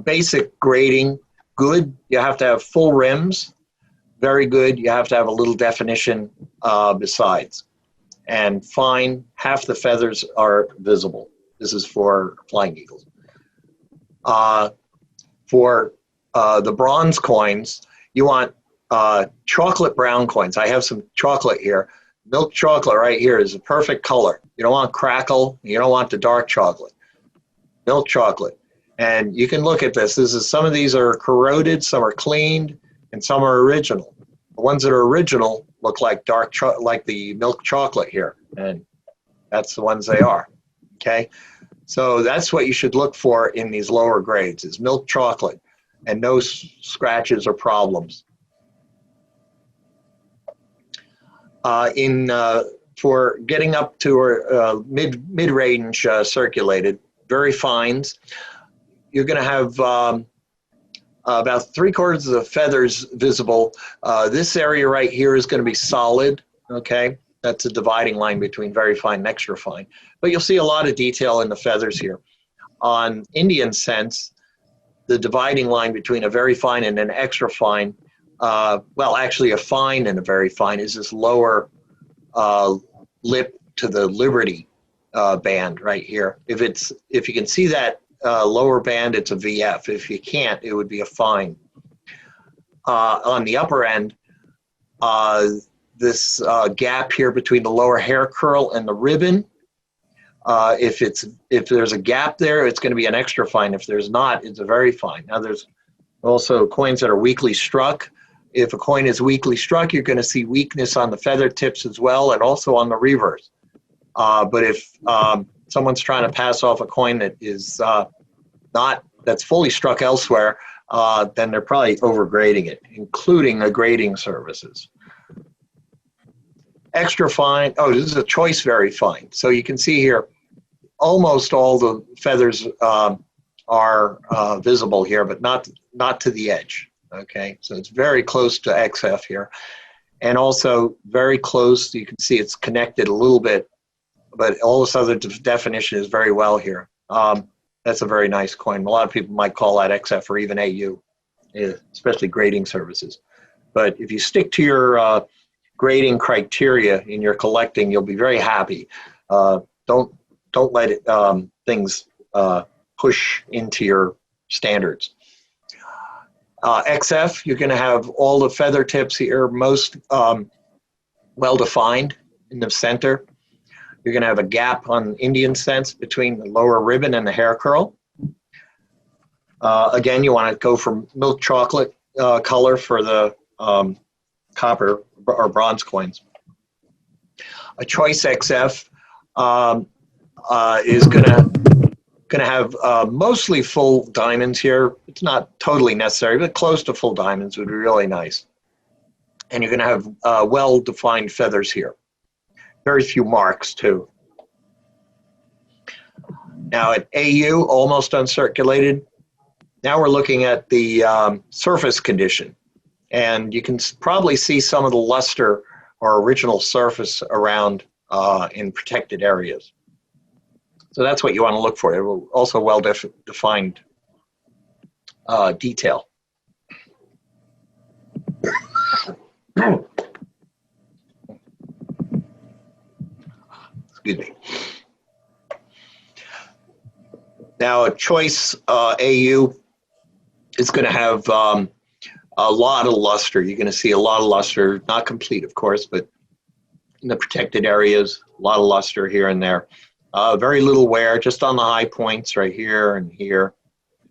Speaker 2: Basic grading, good. You have to have full rims. Very good. You have to have a little definition besides. And fine, half the feathers are visible. This is for flying eagles. For the bronze coins, you want chocolate brown coins. I have some chocolate here. Milk chocolate right here is a perfect color. You don't want crackle. You don't want the dark chocolate. Milk chocolate. And you can look at this. Some of these are corroded, some are cleaned, and some are original. The ones that are original look like like the milk chocolate here, and that's the ones they are. Okay, so that's what you should look for in these lower grades: is milk chocolate and no scratches or problems. For getting up to mid-range circulated, very fines, you're going to have about 3/4 of the feathers visible. This area right here is going to be solid, okay? That's a dividing line between very fine and extra fine. But you'll see a lot of detail in the feathers here. On Indian scents, the dividing line between a very fine and an extra fine, well, actually a fine and a very fine is this lower lip to the Liberty band right here. If you can see that lower band, it's a VF. If you can't, it would be a fine. On the upper end, this gap here between the lower hair curl and the ribbon, if there's a gap there, it's going to be an extra fine. If there's not, it's a very fine. Now there's also coins that are weakly struck. If a coin is weakly struck, you're going to see weakness on the feather tips as well, and also on the reverse. But if someone's trying to pass off a coin that is that's fully struck elsewhere, then they're probably overgrading it, including the grading services. Extra fine, oh, this is a choice very fine. So you can see here, almost all the feathers are visible here, but not to the edge. Okay, so it's very close to XF here, and also very close. You can see it's connected a little bit, but all this other definition is very well here. That's a very nice coin. A lot of people might call that XF or even AU, especially grading services. But if you stick to your grading criteria in your collecting, you'll be very happy. Don't let things push into your standards. XF, you're going to have all the feather tips here most well defined in the center. You're going to have a gap on Indian scents between the lower ribbon and the hair curl. Again, you want to go for milk chocolate color for the copper or bronze coins. A choice XF is going to have mostly full diamonds here. It's not totally necessary, but close to full diamonds would be really nice. And you're going to have well-defined feathers here. Very few marks too. Now at AU, almost uncirculated. Now we're looking at the surface condition. And you can probably see some of the luster or original surface around in protected areas. So that's what you want to look for. It will also well-defined detail. Excuse me. Now a choice AU is going to have a lot of luster. You're going to see a lot of luster, not complete, of course, but in the protected areas, a lot of luster here and there. Very little wear, just on the high points right here and here,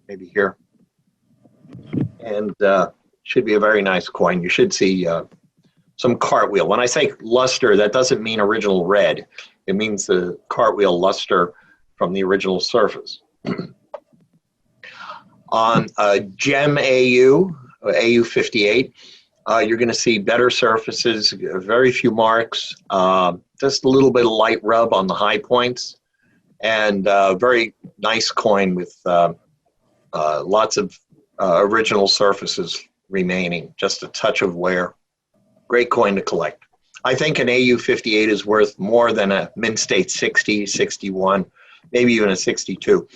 Speaker 2: maybe here. And should be a very nice coin. You should see some cartwheel. When I say luster, that doesn't mean original red. It means the cartwheel luster from the original surface. On a gem AU, AU58, you're going to see better surfaces, very few marks, just a little bit of light rub on the high points, and very nice coin with lots of original surfaces remaining, just a touch of wear. Great coin to collect. I think an AU58 is worth more than a Mint State 60, 61, maybe even a 62,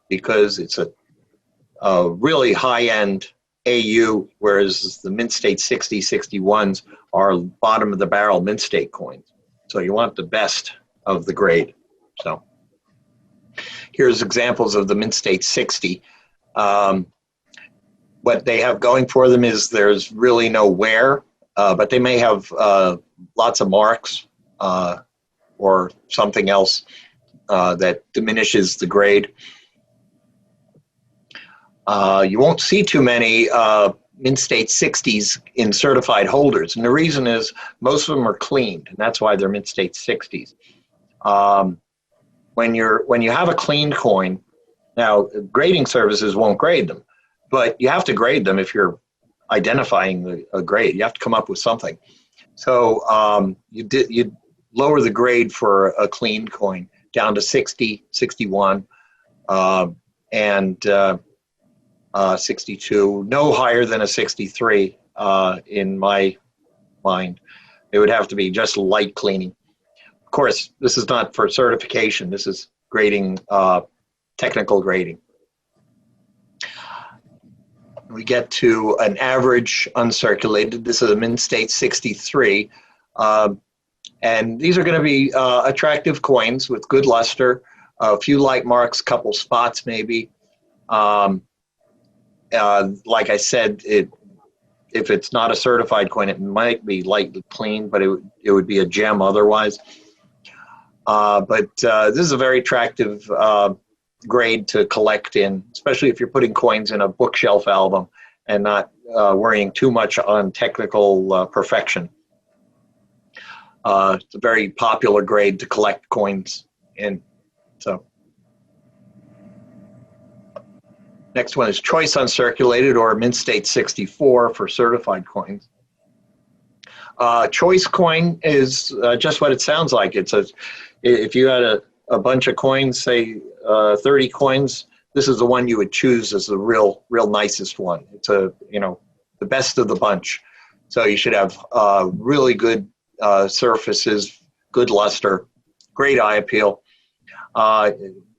Speaker 2: because it's a really high-end AU, whereas the Mint State 60, 61s are bottom of the barrel Mint State coins. So you want the best of the grade. So here's examples of the Mint State 60. What they have going for them is there's really no wear, but they may have lots of marks or something else that diminishes the grade. You won't see too many mint state 60s in certified holders. And the reason is most of them are cleaned, and that's why they're mint state 60s. When you have a cleaned coin, now grading services won't grade them, but you have to grade them if you're identifying a grade. You have to come up with something. So you lower the grade for a cleaned coin down to 60, 61, and 62, no higher than a 63 in my mind. It would have to be just light cleaning. Of course, this is not for certification. This is grading, technical grading. We get to an average uncirculated. This is a mint state 63. And these are going to be attractive coins with good luster, a few light marks, couple spots maybe. Like I said, if it's not a certified coin, it might be lightly clean, but it would be a gem otherwise. But this is a very attractive grade to collect in, especially if you're putting coins in a bookshelf album and not worrying too much on technical perfection. It's a very popular grade to collect coins in. So, next one is choice uncirculated or mint state 64 for certified coins. Choice coin is just what it sounds like. If you had a bunch of coins, say 30 coins, this is the one you would choose as the real nicest one. It's the best of the bunch. So you should have really good surfaces, good luster, great eye appeal.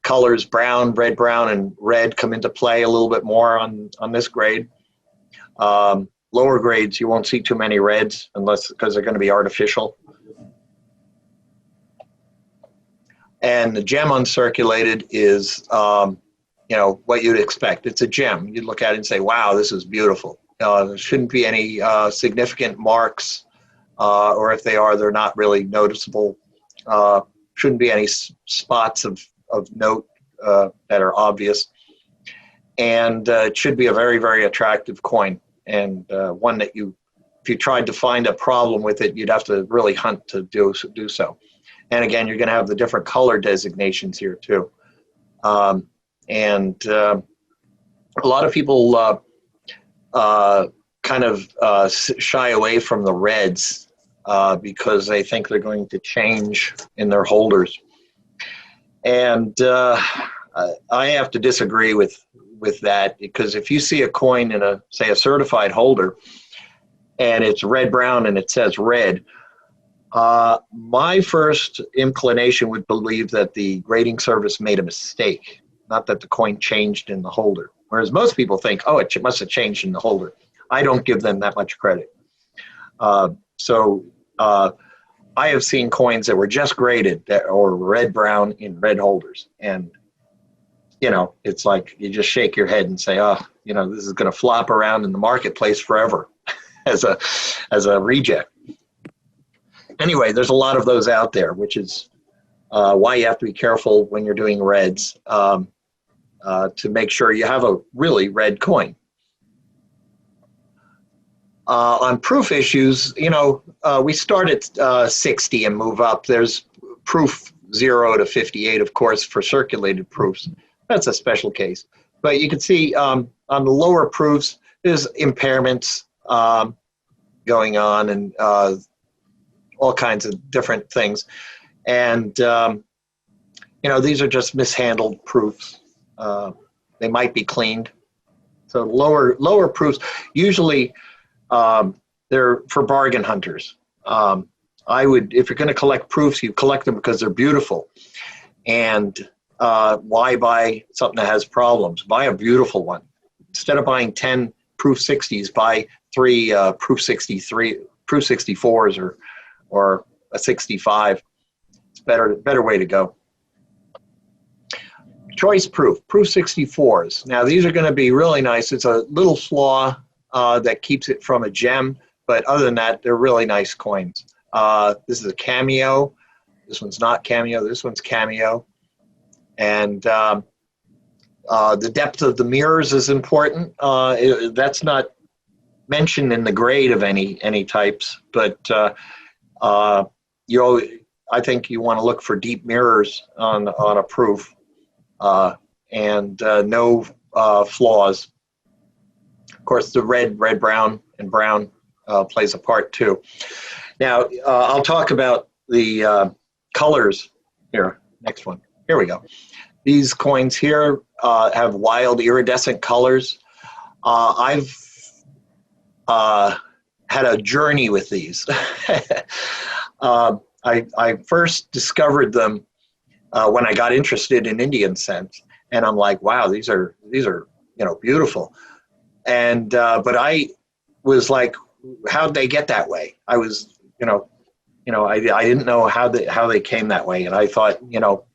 Speaker 2: Colors brown, brown, and red come into play a little bit more on this grade. Lower grades, you won't see too many reds because they're going to be artificial. And the gem uncirculated is, what you'd expect. It's a gem. You'd look at it and say, wow, this is beautiful. There shouldn't be any significant marks, or if they are, they're not really noticeable. Shouldn't be any spots of note that are obvious. And it should be a very, very attractive coin, and one that if you tried to find a problem with it, you'd have to really hunt to do so. And again, you're going to have the different color designations here too. A lot of people kind of shy away from the reds because they think they're going to change in their holders. And I have to disagree with that, because if you see a coin in say a certified holder and it's red brown and it says red, my first inclination would believe that the grading service made a mistake, not that the coin changed in the holder. Whereas most people think, oh, it must have changed in the holder. I don't give them that much credit. I have seen coins that were just graded or red-brown in red holders. And, it's like you just shake your head and say, oh, this is going to flop around in the marketplace forever as a reject. Anyway, there's a lot of those out there, which is why you have to be careful when you're doing reds to make sure you have a really red coin. On proof issues, we start at 60 and move up. There's proof 0 to 58, of course, for circulated proofs. That's a special case. But you can see on the lower proofs, there's impairments going on and all kinds of different things. And, these are just mishandled proofs. They might be cleaned. So lower proofs, usually they're for bargain hunters. If you're going to collect proofs, you collect them because they're beautiful. And why buy something that has problems? Buy a beautiful one. Instead of buying 10 proof 60s, buy 3 proof 64s or a 65. It's better way to go. Choice proof 64s. Now these are going to be really nice. It's a little flaw that keeps it from a gem, but other than that, they're really nice coins. This is a cameo. This one's not cameo. This one's cameo. And The depth of the mirrors is important. That's not mentioned in the grade of any types, but I think you want to look for deep mirrors on a proof, and no flaws. Of course, the red, brown, and brown plays a part too. Now, I'll talk about the colors here. Next one. Here we go. These coins here have wild iridescent colors. I've had a journey with these. I first discovered them when I got interested in Indian cents, and I'm like, wow, these are beautiful. And but I was like, how'd they get that way? I was I didn't know how they came that way, and I thought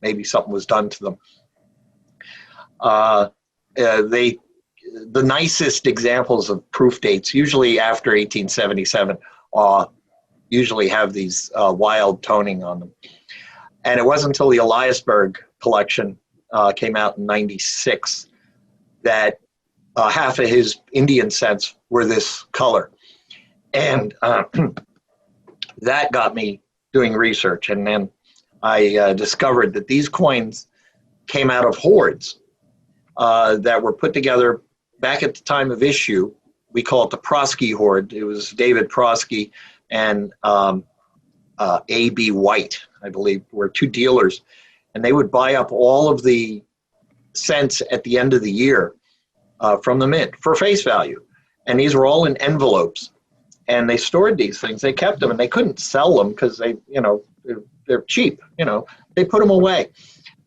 Speaker 2: maybe something was done to them. The nicest examples of proof dates, usually after 1877, usually have these wild toning on them. And it wasn't until the Eliasberg collection came out in '96 that half of his Indian cents were this color. And that got me doing research. And then I discovered that these coins came out of hoards that were put together back at the time of issue. We call it the Prosky hoard. It was David Prosky and A.B. White, I believe, were two dealers. And they would buy up all of the cents at the end of the year from the mint for face value. And these were all in envelopes. And they stored these things. They kept them, and they couldn't sell them because they're cheap. They put them away.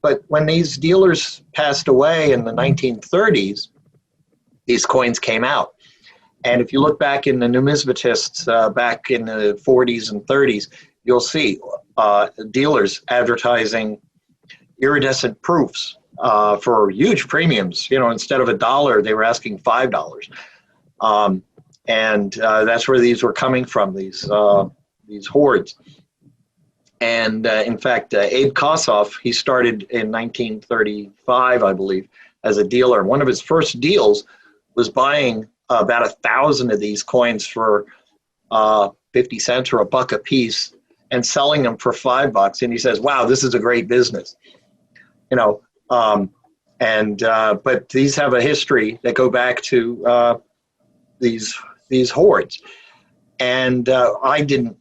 Speaker 2: But when these dealers passed away in the 1930s, these coins came out. And if you look back in the numismatists back in the 40s and 30s, you'll see dealers advertising iridescent proofs for huge premiums. Instead of $1, they were asking $5. And that's where these were coming from, these hoards. And in fact, Abe Kossoff, he started in 1935, I believe, as a dealer. One of his first deals was buying about 1,000 of these coins for 50 cents or $1 a piece and selling them for $5. And he says, wow, this is a great business. But these have a history that go back to these hoards. And I didn't,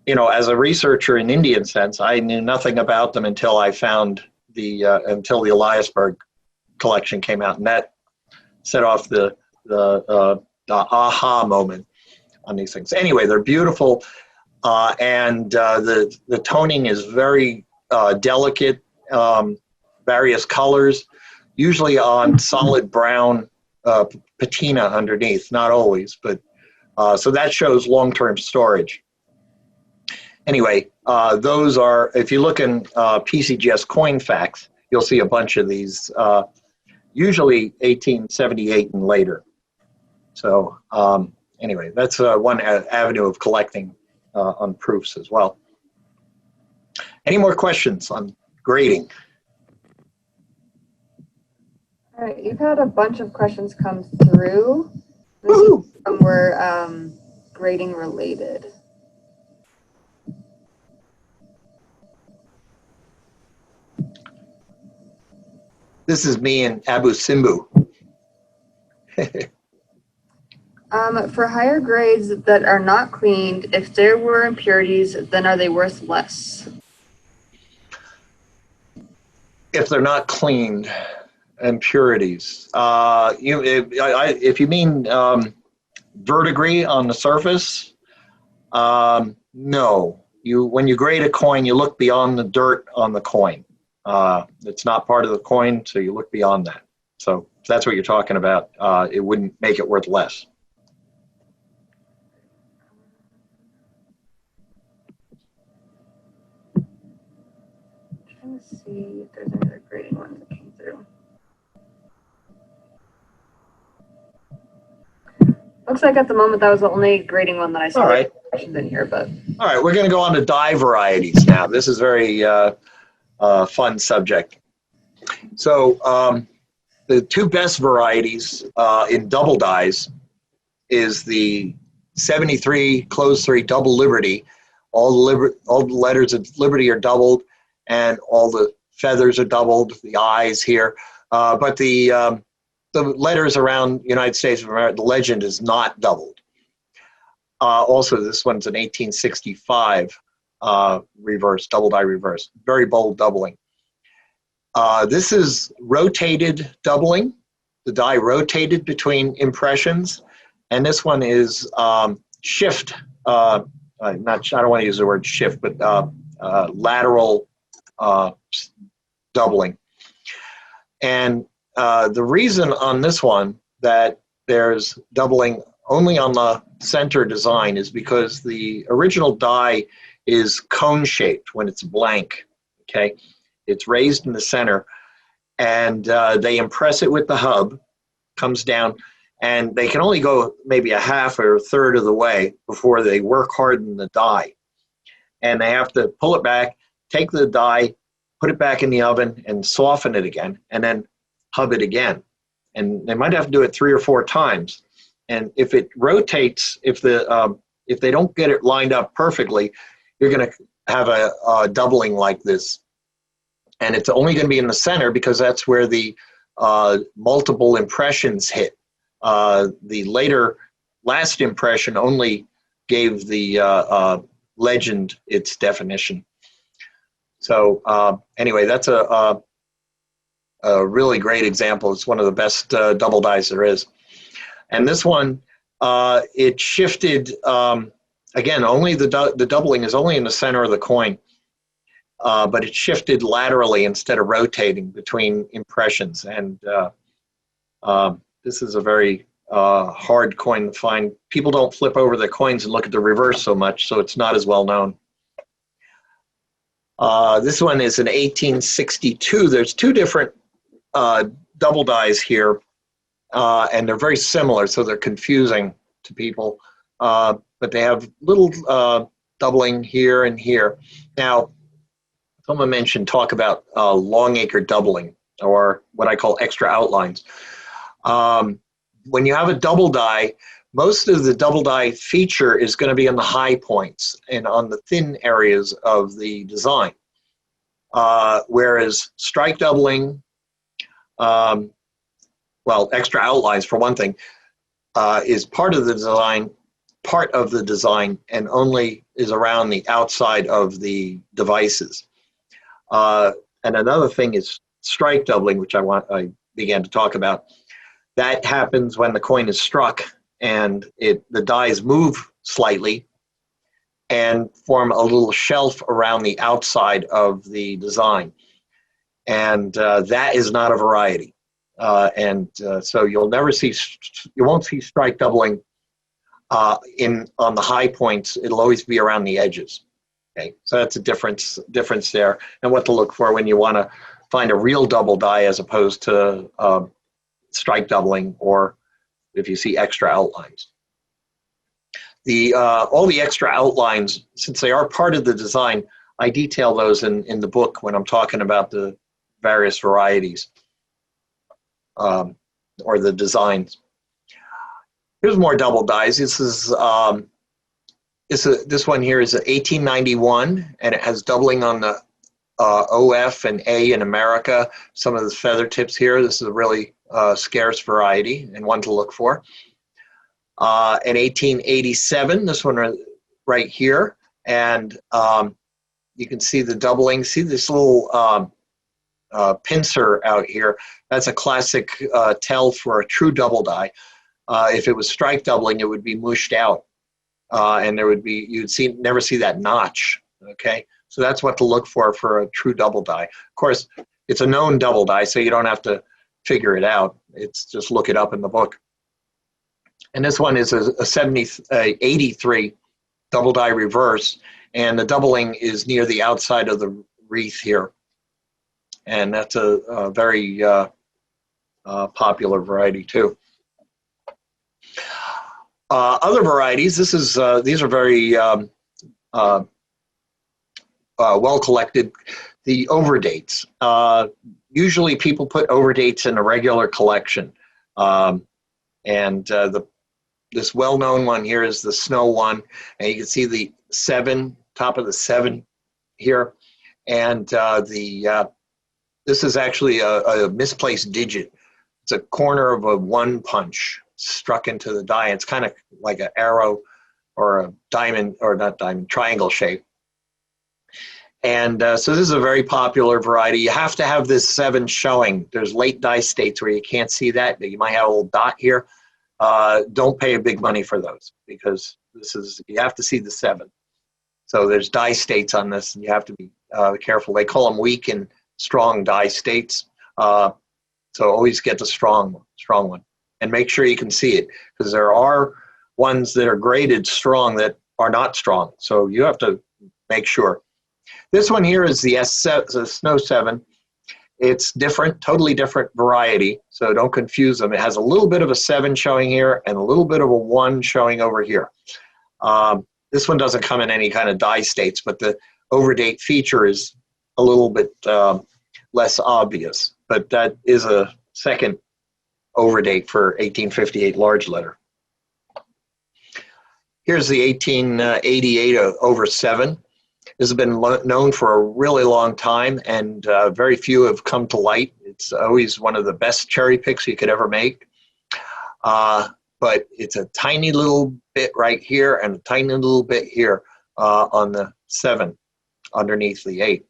Speaker 2: as a researcher in Indian cents, I knew nothing about them until I found until the Eliasberg collection came out, and that set off the aha moment on these things. Anyway, they're beautiful, and the toning is very delicate, various colors, usually on solid brown patina underneath, not always, but so that shows long-term storage. Anyway, those are, if you look in PCGS Coin Facts, you'll see a bunch of these, usually 1878 and later. So anyway, that's one avenue of collecting on proofs as well. Any more questions on grading?
Speaker 1: All right, you've had a bunch of questions come through. Some were grading related.
Speaker 2: This is me and Abu Simbu.
Speaker 1: For higher grades that are not cleaned, if there were impurities, then are they worth less?
Speaker 2: If they're not cleaned, impurities. If you mean verdigris on the surface, no. When you grade a coin, you look beyond the dirt on the coin. It's not part of the coin, so you look beyond that. So if that's what you're talking about, it wouldn't make it worth less.
Speaker 1: Trying to see if there's any other grading ones that came through. Looks like at the moment that was the only grading one that I saw.
Speaker 2: All right.
Speaker 1: Questions in here, but
Speaker 2: all right, we're going to go on to die varieties now. This is very fun subject. So the two best varieties in double dies is the 73 closed 3 double Liberty. All the letters of Liberty are doubled, and all the feathers are doubled, the eyes here. But the letters around United States of America, the legend is not doubled. Also, this one's an 1865 reverse, double die reverse. Very bold doubling. This is rotated doubling. The die rotated between impressions. And this one is shift. I don't want to use the word shift, but lateral doubling. And the reason on this one that there's doubling only on the center design is because the original die is cone shaped when it's blank. Okay, it's raised in the center, and they impress it with the hub, comes down, and they can only go maybe a half or a third of the way before they work harden the die. And they have to pull it back, take the die, put it back in the oven, and soften it again, and then hub it again. And they might have to do it 3 or 4 times. And if it rotates, if they don't get it lined up perfectly, you're going to have a doubling like this. And it's only going to be in the center because that's where the multiple impressions hit. The last impression only gave the legend its definition. So anyway, that's a really great example. It's one of the best double dies there is. And this one, it shifted, again, only the doubling is only in the center of the coin, but it shifted laterally instead of rotating between impressions. And this is a very hard coin to find. People don't flip over their coins and look at the reverse so much, so it's not as well known. This one is an 1862. There's 2 different double dies here, and they're very similar, so they're confusing to people. But they have little doubling here and here. Now, someone mentioned talk about Longacre doubling, or what I call extra outlines. When you have a double die, most of the double die feature is going to be on the high points and on the thin areas of the design. Whereas strike doubling, well, extra outlines for one thing, is part of the design, and only is around the outside of the devices. And another thing is strike doubling, which I began to talk about. That happens when the coin is struck and the dies move slightly and form a little shelf around the outside of the design. And that is not a variety. So you won't see strike doubling on the high points. It'll always be around the edges. Okay, so that's a difference there, and what to look for when you want to find a real double die as opposed to strike doubling, or if you see extra outlines. All the extra outlines, since they are part of the design, I detail those in the book when I'm talking about the various varieties or the designs. Here's more double dies. This one here is 1891, and it has doubling on the OF and A in America. Some of the feather tips here. This is a really scarce variety and one to look for. In 1887, this one right here, and you can see the doubling. See this little pincer out here? That's a classic tell for a true double die. If it was strike doubling, it would be mushed out, and you'd never see that notch. Okay, so that's what to look for a true double die. Of course, it's a known double die, so you don't have to figure it out. It's just look it up in the book. And this one is a 83 double die reverse, and the doubling is near the outside of the wreath here. And that's a very popular variety too. Other varieties, these are very well collected. The overdates. usually people put overdates in a regular collection. This well-known one here is the snow one, and you can see the 7, top of the 7 here. And this is actually a misplaced digit. It's a corner of a 1 punch struck into the die. It's kind of like an arrow or a diamond, or not diamond, triangle shape. And so this is a very popular variety. You have to have this 7 showing. There's late die states where you can't see that. You might have a little dot here. Don't pay big money for those, because you have to see the 7. So there's die states on this, and you have to be careful. They call them weak and strong die states. So always get the strong one, and make sure you can see it, because there are ones that are graded strong that are not strong. So you have to make sure. This one here is the S7, the Snow 7. It's different, totally different variety, so don't confuse them. It has a little bit of a 7 showing here and a little bit of a 1 showing over here. This one doesn't come in any kind of die states, but the overdate feature is a little bit less obvious. But that is a second overdate for 1858 large letter. Here's the 1888 over 7. This has been known for a really long time, and very few have come to light. It's always one of the best cherry picks you could ever make. But it's a tiny little bit right here and a tiny little bit here on the 7 underneath the 8,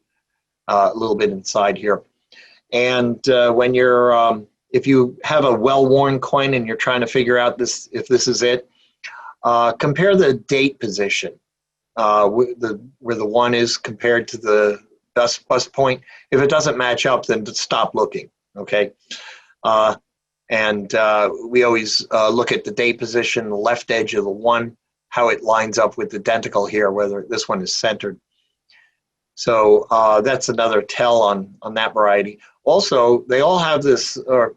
Speaker 2: a little bit inside here. And when you're, if you have a well-worn coin and you're trying to figure out if this is it, compare the date position. Where the 1 is compared to the bust point. If it doesn't match up, then stop looking, okay? We always look at the date position, the left edge of the 1, how it lines up with the denticle here, whether this one is centered. So that's another tell on that variety. Also, they all have this, or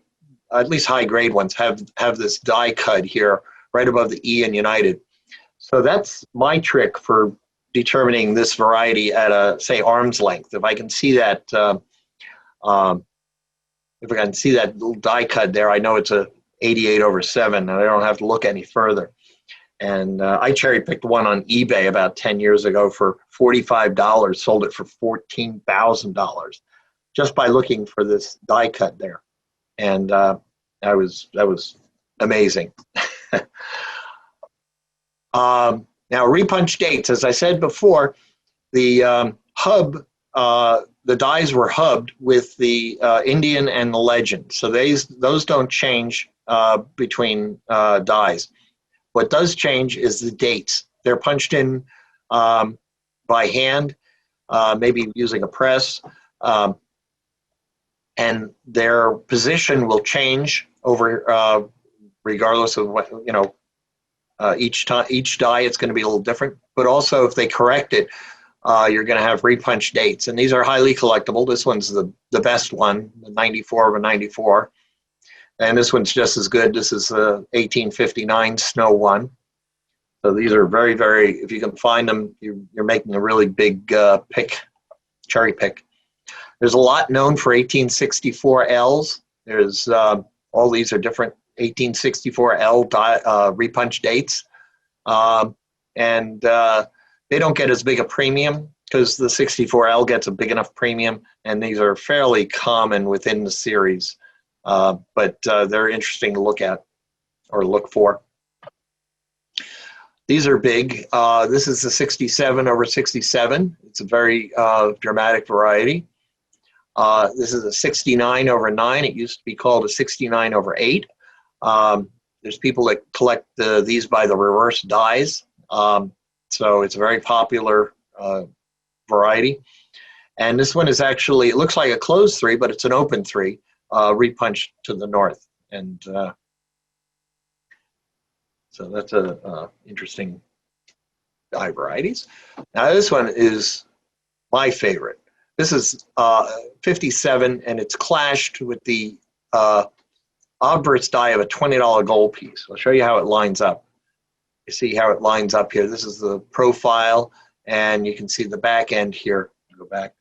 Speaker 2: at least high-grade ones, have this die cut here right above the E in United. So that's my trick for determining this variety at a, say, arm's length. If I can see that, little die cut there, I know it's a 88 over 7, and I don't have to look any further. And I cherry picked one on eBay about 10 years ago for $45, sold it for $14,000 just by looking for this die cut there. And that was amazing. Now, repunch dates, as I said before, the the dies were hubbed with the Indian and the legend. So those don't change between dies. What does change is the dates. They're punched in by hand, maybe using a press, and their position will change over regardless of what, each die it's going to be a little different. But also, if they correct it, you're going to have repunch dates, and these are highly collectible. This one's the best one, the 94 over 94, and this one's just as good. This is the 1859 Snow 1. So these are very, very, if you can find them, you're making a really big cherry pick. There's a lot known for 1864 Ls. There's all these are different 1864 L repunch dates, and they don't get as big a premium because the 64L gets a big enough premium, and these are fairly common within the series, but they're interesting to look at or look for. These are big. This is the 67 over 67. It's a very dramatic variety. This is a 69 over 9. It used to be called a 69 over 8. There's people that collect these by the reverse dies. So it's a very popular variety. And this one is actually, it looks like a closed 3, but it's an open 3, repunched to the north. And so that's a interesting die varieties. Now this one is my favorite. This is 57, and it's clashed with the obverse die of a $20 gold piece. I'll show you how it lines up. You see how it lines up here. This is the profile, and you can see the back end here. Go back.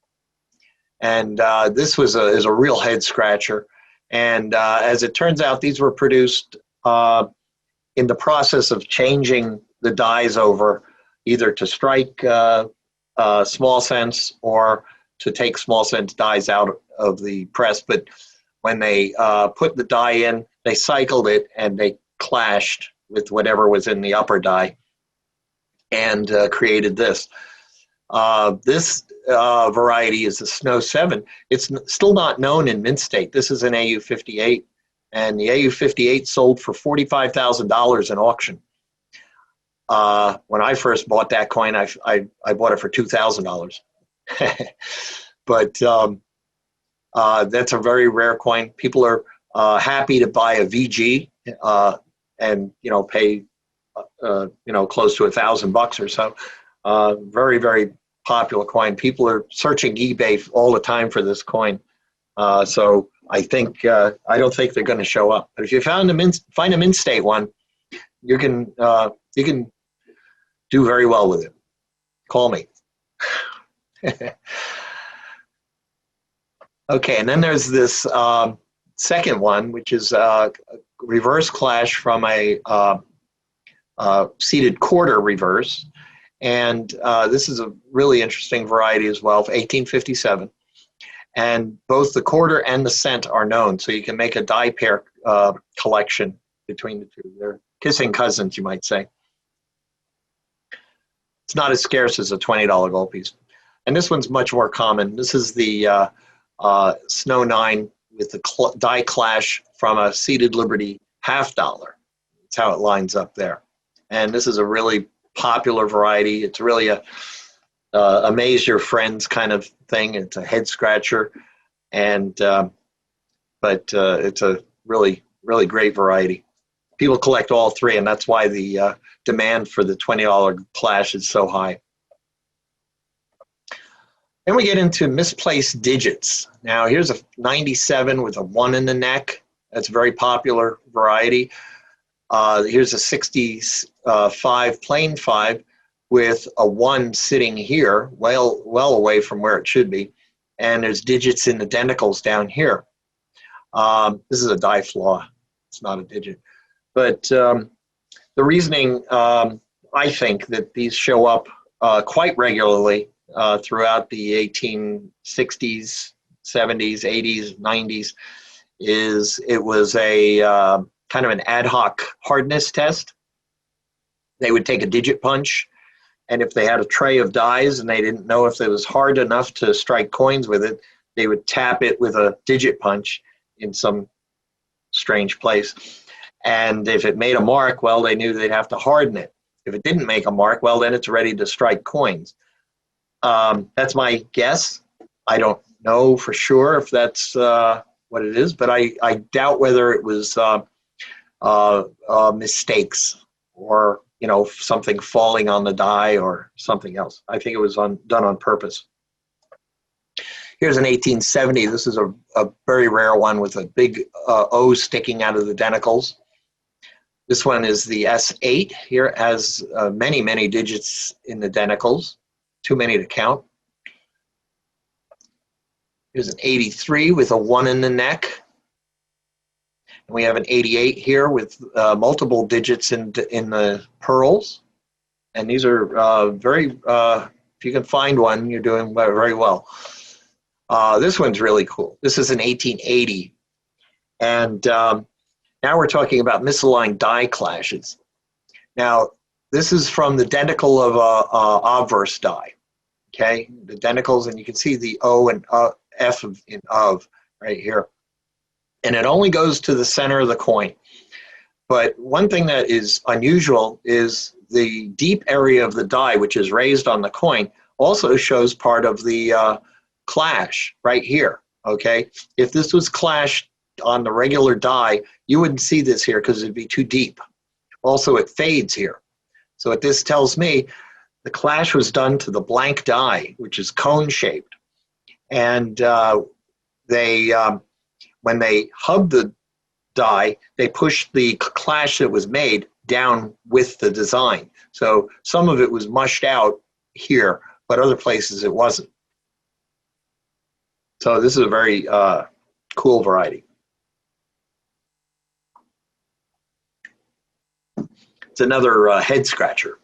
Speaker 2: And this is a real head scratcher. And as it turns out, these were produced in the process of changing the dies over, either to strike small cents or to take small cents dies out of the press. But when they put the die in, they cycled it and they clashed with whatever was in the upper die and created this. This variety is a Snow 7. It's still not known in mint state. This is an AU58, and the AU58 sold for $45,000 in auction. When I first bought that coin, I bought it for $2,000. But that's a very rare coin. People are happy to buy a VG and pay close to $1,000 or so. Very, very popular coin. People are searching eBay all the time for this coin. So I think I don't think they're going to show up. But if you find a mint state one, you can do very well with it. Call me. Okay, and then there's this second one, which is reverse clash from a seated quarter reverse. And this is a really interesting variety as well, 1857. And both the quarter and the cent are known, so you can make a die pair collection between the two. They're kissing cousins, you might say. It's not as scarce as a $20 gold piece. And this one's much more common. This is the Snow 9 with the die clash from a seated Liberty $half. That's how it lines up there. And this is a really popular variety. It's really a amaze your friends kind of thing. It's a head scratcher, and but it's a really, really great variety. People collect all three, and that's why the demand for the $20 clash is so high. Then we get into misplaced digits. Now here's a 97 with a 1 in the neck. That's a very popular variety. Here's a 65 plain 5 with a 1 sitting here, well away from where it should be. And there's digits in the denticles down here. This is a die flaw. It's not a digit. But the reasoning, I think, that these show up quite regularly throughout the 1860s, 70s, 80s, 90s is it was a kind of an ad hoc hardness test. They would take a digit punch, and if they had a tray of dies and they didn't know if it was hard enough to strike coins with it, they would tap it with a digit punch in some strange place. And if it made a mark, well, they knew they'd have to harden it. If it didn't make a mark, well, then it's ready to strike coins. That's my guess. I don't know for sure if that's what it is, but I doubt whether it was mistakes or something falling on the die or something else. I think it was done on purpose. Here's an 1870. This is a very rare one with a big O sticking out of the denticles. This one is the S8. Here it has many, many digits in the denticles, too many to count. Here's an 83 with a 1 in the neck. And we have an 88 here with multiple digits in the pearls. And these are very, if you can find one, you're doing very well. This one's really cool. This is an 1880. And now we're talking about misaligned die clashes. Now, this is from the denticle of a obverse die. Okay, the denticles, and you can see the O and F in of right here. And it only goes to the center of the coin. But one thing that is unusual is the deep area of the die, which is raised on the coin, also shows part of the clash right here, okay? If this was clashed on the regular die, you wouldn't see this here because it'd be too deep. Also, it fades here. So what this tells me, the clash was done to the blank die, which is cone-shaped. And when they hubbed the die, they pushed the clash that was made down with the design. So some of it was mushed out here, but other places it wasn't. So this is a very cool variety. It's another head scratcher.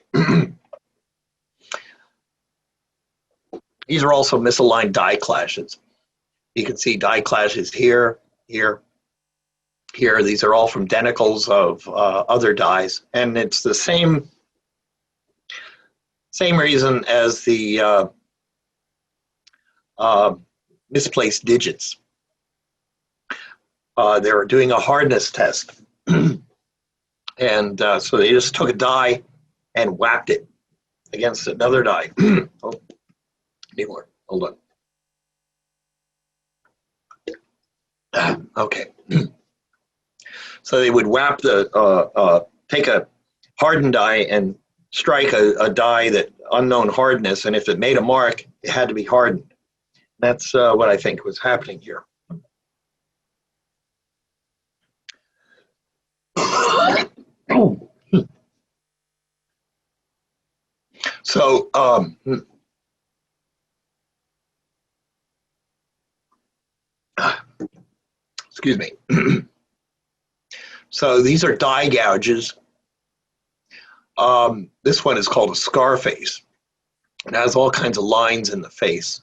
Speaker 2: These are also misaligned die clashes. You can see die clashes here, here, here. These are all from denticles of other dies, and it's the same reason as the misplaced digits. They were doing a hardness test, and so they just took a die and whacked it against another die. Oh, need more. Hold on. Okay. So they would whap take a hardened die and strike a die that unknown hardness, and if it made a mark, it had to be hardened. That's what I think was happening here. So, excuse me. So these are die gouges. This one is called a scar face. It has all kinds of lines in the face.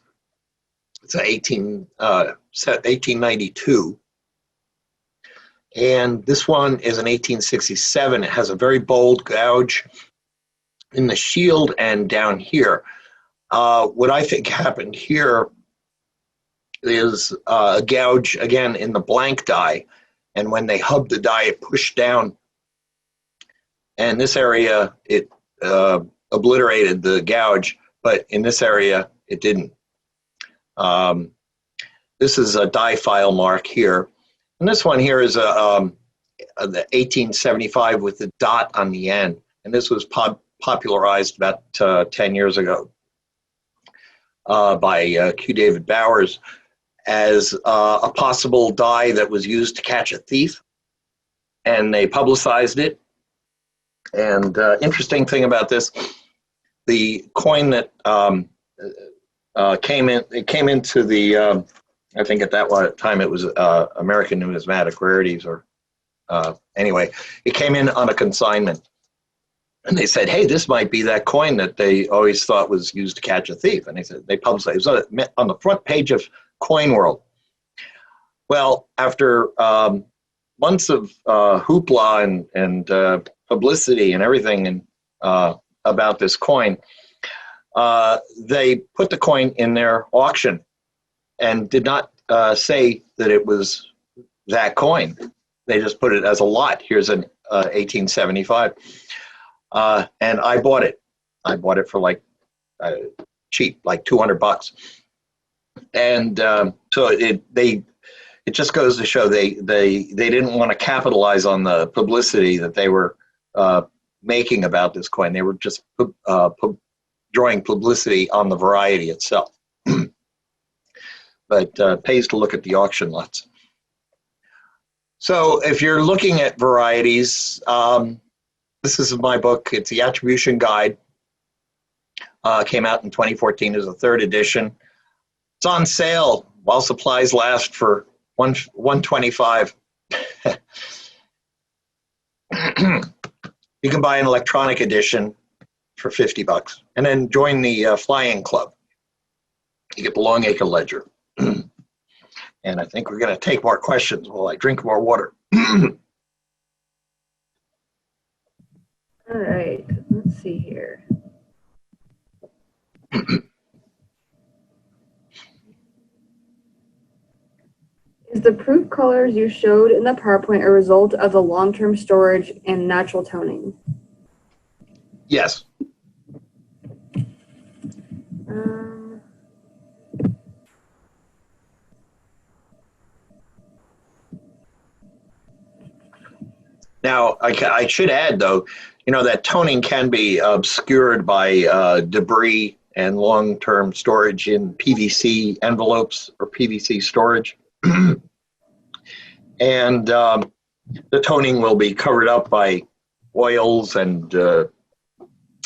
Speaker 2: It's an 1892. And this one is an 1867. It has a very bold gouge in the shield and down here. What I think happened here is a gouge, again, in the blank die. And when they hubbed the die, it pushed down. And this area, it obliterated the gouge, but in this area, it didn't. This is a die file mark here. And this one here is the 1875 with the dot on the end. And this was popularized about 10 years ago by Q. David Bowers as a possible die that was used to catch a thief. And they publicized it. And interesting thing about this, the coin that came into the, I think at that time it was American Numismatic Rarities, or anyway, it came in on a consignment. And they said, hey, this might be that coin that they always thought was used to catch a thief. And they said, they publicized it. It was on the front page of Coin World. Well, after months of hoopla and publicity and everything and about this coin, they put the coin in their auction and did not say that it was that coin. They just put it as a lot. Here's an 1875. And I bought it. I bought it for like cheap, like $200. And so it just goes to show they didn't want to capitalize on the publicity that they were making about this coin. They were just drawing publicity on the variety itself. But pays to look at the auction lots. So if you're looking at varieties, this is my book. It's the Attribution Guide. Came out in 2014 as a 3rd edition. It's on sale while supplies last for $125. You can buy an electronic edition for $50, and then join the fly-in club. You get the long acre ledger. And I think we're going to take more questions while I drink more water.
Speaker 1: All right, let's see here. Is the proof colors you showed in the PowerPoint a result of the long-term storage and natural toning?
Speaker 2: Yes. Now, I should add, though, that toning can be obscured by debris and long-term storage in PVC envelopes or PVC storage. And the toning will be covered up by oils and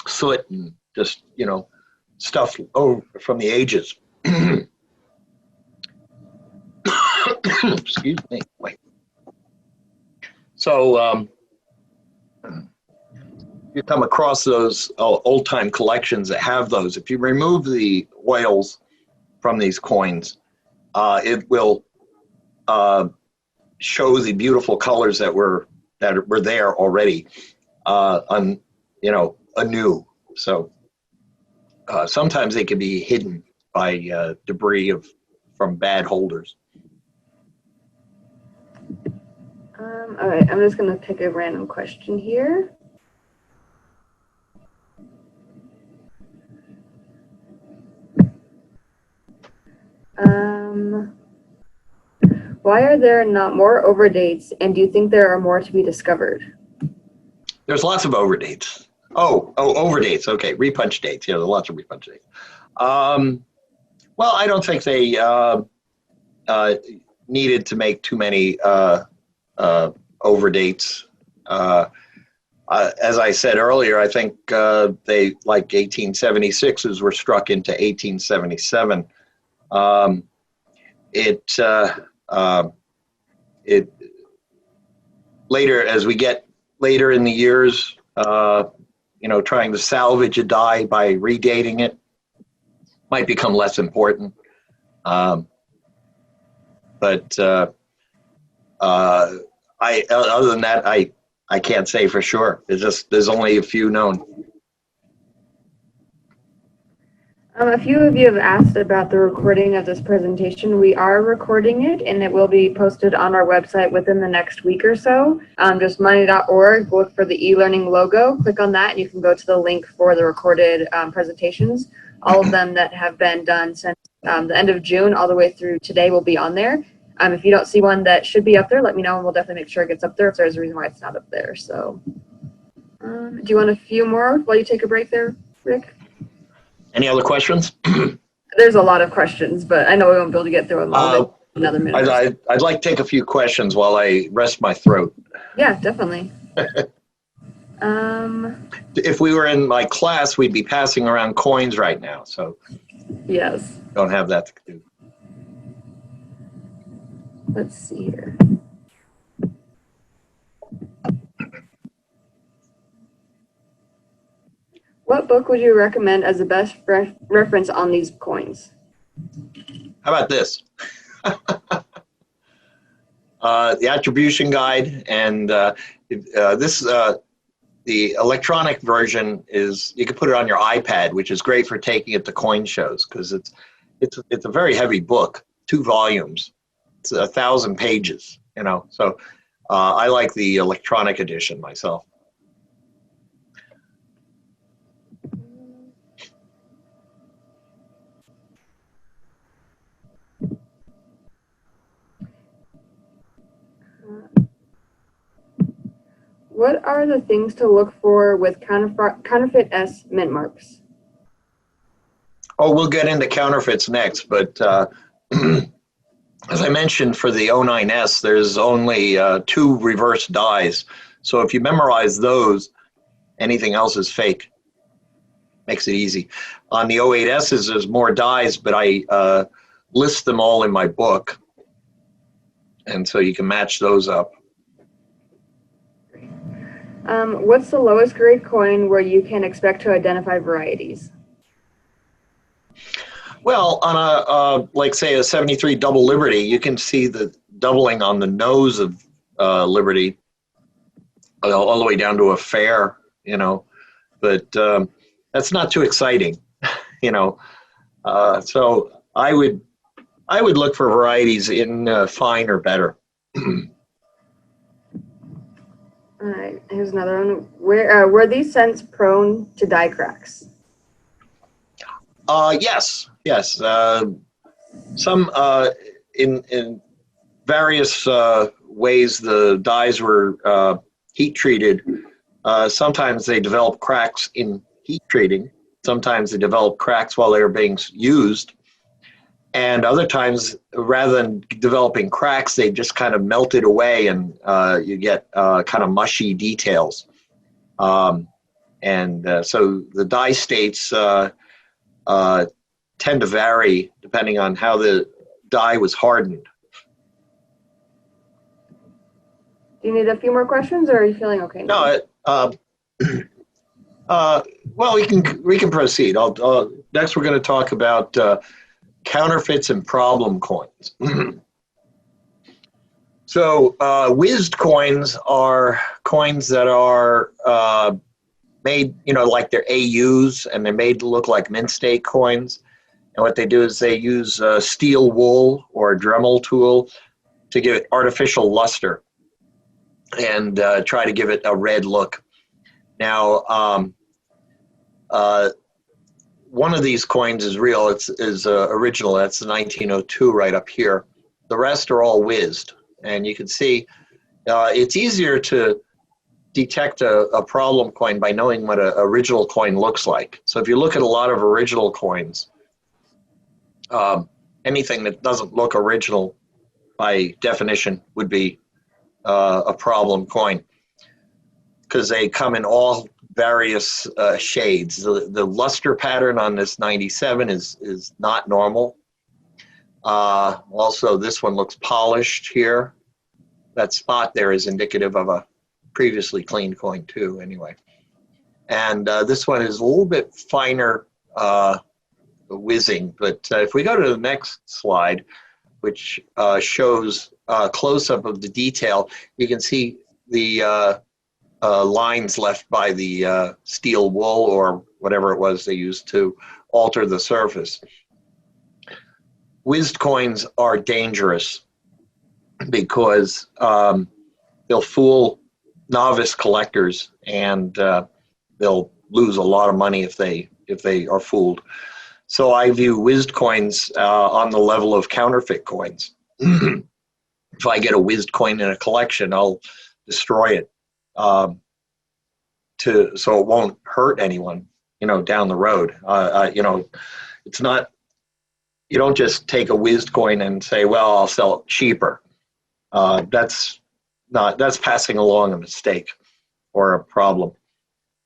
Speaker 2: soot and just, stuff from the ages. excuse me, wait. So you come across those old-time collections that have those. If you remove the oils from these coins, it will show the beautiful colors that were there already, anew. So sometimes they can be hidden by debris from bad holders.
Speaker 1: All right, I'm just going to pick a random question here. Why are there not more overdates, and do you think there are more to be discovered?
Speaker 2: There's lots of overdates. Oh, overdates. Okay, repunch dates. Yeah, there's lots of repunch dates. Well, I don't think they needed to make too many overdates. As I said earlier, I think they, like 1876s, were struck into 1877. It later, as we get later in the years, trying to salvage a die by redating it might become less important. But other than that, I can't say for sure. There's only a few known.
Speaker 1: A few of you have asked about the recording of this presentation. We are recording it, and it will be posted on our website within the next week or so. Just money.org, look for the eLearning logo, click on that, and you can go to the link for the recorded presentations. All of them that have been done since the end of June all the way through today will be on there. If you don't see one that should be up there, let me know, and we'll definitely make sure it gets up there if there's a reason why it's not up there. So, do you want a few more while you take a break there, Rick?
Speaker 2: Any other questions?
Speaker 1: There's a lot of questions, but I know we won't be able to get through them all in another minute.
Speaker 2: I'd like to take a few questions while I rest my throat.
Speaker 1: Yeah, definitely.
Speaker 2: If we were in my class, we'd be passing around coins right now. So
Speaker 1: yes.
Speaker 2: Don't have that to do.
Speaker 1: Let's see here. What book would you recommend as the best reference on these coins?
Speaker 2: How about this? The Attribution Guide, and the electronic version is, you can put it on your iPad, which is great for taking it to coin shows, because it's a very heavy book, 2 volumes. It's 1,000 pages, so I like the electronic edition myself.
Speaker 1: What are the things to look for with counterfeit S mint marks?
Speaker 2: Oh, we'll get into counterfeits next, but as I mentioned, for the 09S, there's only 2 reverse dies. So if you memorize those, anything else is fake. Makes it easy. On the 08Ss, there's more dies, but I list them all in my book. And so you can match those up.
Speaker 1: What's the lowest grade coin where you can expect to identify varieties?
Speaker 2: Well, on a, like say a 73 double Liberty, you can see the doubling on the nose of Liberty all the way down to a fair, but that's not too exciting, so I would look for varieties in fine or better.
Speaker 1: All right, here's another one. Were these cents prone to die cracks?
Speaker 2: Yes. Some in various ways the dies were heat treated. Sometimes they develop cracks in heat treating. Sometimes they develop cracks while they were being used. And other times, rather than developing cracks, they just kind of melted away, and you get kind of mushy details. So the die states tend to vary depending on how the die was hardened.
Speaker 1: Do you need a few more questions, or are you feeling okay now?
Speaker 2: No, well, we can proceed. Next, we're going to talk about counterfeits and problem coins. So, whizzed coins are coins that are made, like they're AUs, and they're made to look like mint state coins. And what they do is they use steel wool or a Dremel tool to give it artificial luster and try to give it a red look. Now, one of these coins is real. Is original. That's the 1902 right up here. The rest are all whizzed, and you can see it's easier to detect a problem coin by knowing what an original coin looks like. So if you look at a lot of original coins, anything that doesn't look original by definition would be a problem coin, because they come in all various shades. The luster pattern on this 97 is not normal. Also, this one looks polished here. That spot there is indicative of a previously cleaned coin too, anyway. And this one is a little bit finer whizzing. But if we go to the next slide, which shows a close-up of the detail, you can see the lines left by the steel wool or whatever it was they used to alter the surface. Whizzed coins are dangerous because they'll fool novice collectors, and they'll lose a lot of money if they are fooled. So I view whizzed coins on the level of counterfeit coins. If I get a whizzed coin in a collection, I'll destroy it so it won't hurt anyone, down the road. It's not. You don't just take a whizzed coin and say, "Well, I'll sell it cheaper." That's passing along a mistake or a problem.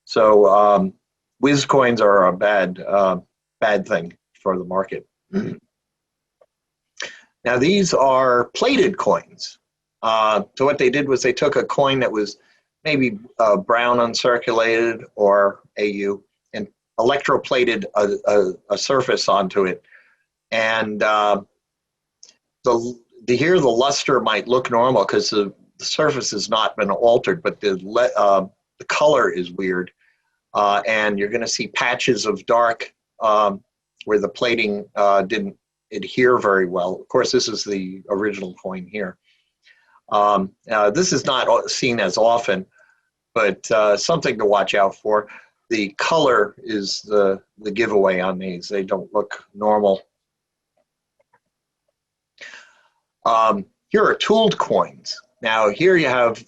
Speaker 2: So whiz coins are a bad thing for the market. Now these are plated coins. So what they did was they took a coin that was maybe brown uncirculated or AU and electroplated a surface onto it. And here the luster might look normal because the surface has not been altered, but the color is weird. And you're going to see patches of dark where the plating didn't adhere very well. Of course, this is the original coin here. This is not seen as often, but something to watch out for. The color is the giveaway on these. They don't look normal. Here are tooled coins. Now here you have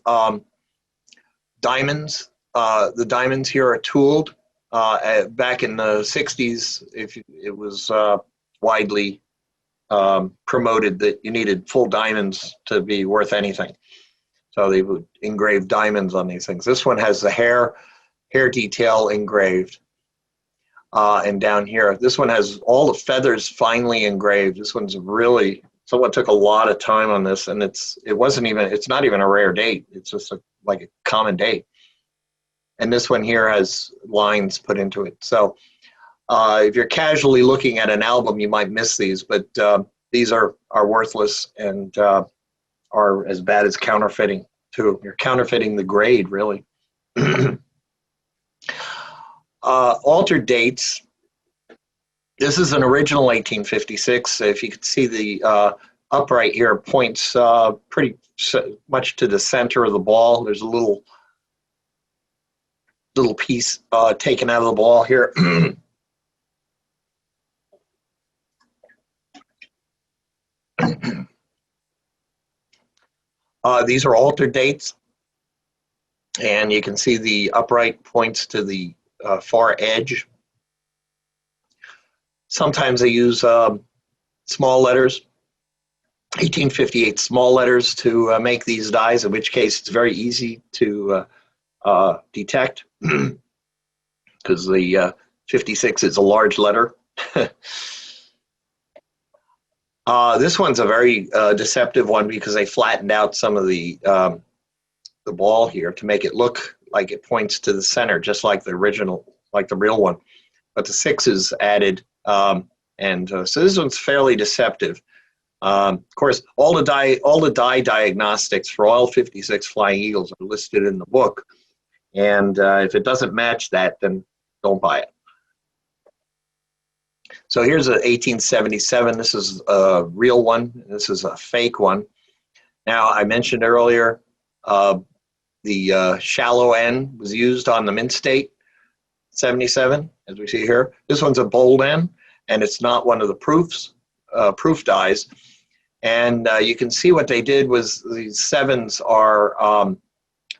Speaker 2: diamonds. The diamonds here are tooled. Back in the 60s, it was widely promoted that you needed full diamonds to be worth anything. So they would engrave diamonds on these things. This one has the hair detail engraved. And down here, this one has all the feathers finely engraved. This one's really, someone took a lot of time on this, and it's not even a rare date. It's just like a common date. And this one here has lines put into it. So if you're casually looking at an album, you might miss these, but these are worthless and are as bad as counterfeiting too. You're counterfeiting the grade, really. Altered dates. This is an original 1856. If you can see the upright here points pretty much to the center of the ball. There's a little piece taken out of the ball here. These are altered dates, and you can see the upright points to the far edge. Sometimes they use small letters, 1858 small letters to make these dies, in which case it's very easy to detect because the 56 is a large letter. This one's a very deceptive one because they flattened out some of the the ball here to make it look like it points to the center, just like the original, like the real one. But the 6 is added, so this one's fairly deceptive. Of course, all the die diagnostics for all 56 Flying Eagles are listed in the book, and if it doesn't match that, then don't buy it. So here's a 1877. This is a real one. This is a fake one. Now, I mentioned earlier the shallow N was used on the Mint State 77, as we see here. This one's a bold N, and it's not one of the proof dies. And you can see what they did was these 7s are a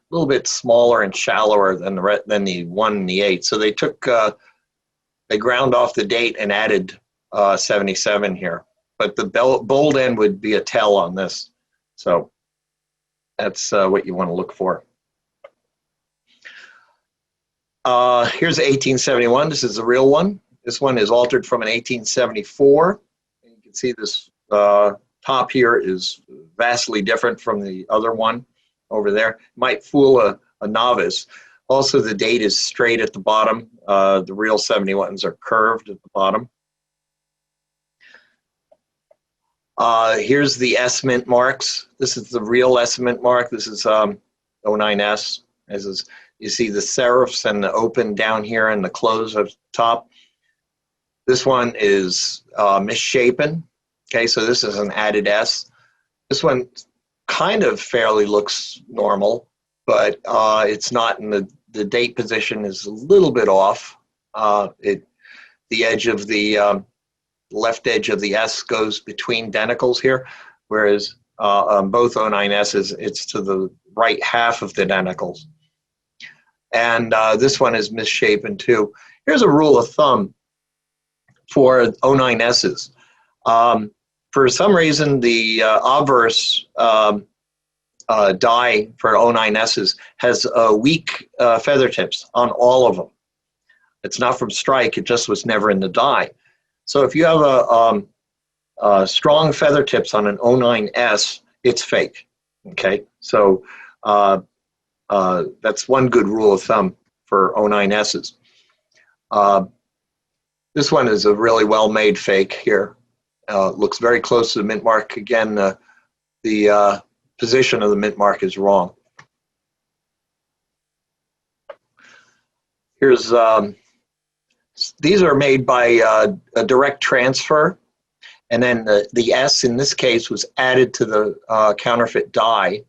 Speaker 2: little bit smaller and shallower than the 1 and the 8. So they took they ground off the date and added 77 here. But the bold N would be a tell on this. So that's what you want to look for. Here's 1871. This is the real one. This one is altered from an 1874. You can see this top here is vastly different from the other one over there. Might fool a novice. Also, the date is straight at the bottom. The real 71s are curved at the bottom. Here's the S Mint marks. This is the real S Mint mark. This is 09S. This is, you see the serifs and the open down here and the close up top. This one is misshapen. Okay, so this is an added S. This one kind of fairly looks normal, but it's not in the date position is a little bit off. The edge of the left edge of the S goes between denticles here, whereas on both 09S's, it's to the right half of the denticles. And this one is misshapen too. Here's a rule of thumb for 09S's. For some reason, the obverse die for 09S's has weak feather tips on all of them. It's not from strike, it just was never in the die. So if you have a strong feather tips on an 09S, it's fake, okay? So that's one good rule of thumb for 09S's. This one is a really well-made fake here. Looks very close to the mint mark. Again, the position of the mint mark is wrong. Here's these are made by a direct transfer, and then the S in this case was added to the counterfeit die.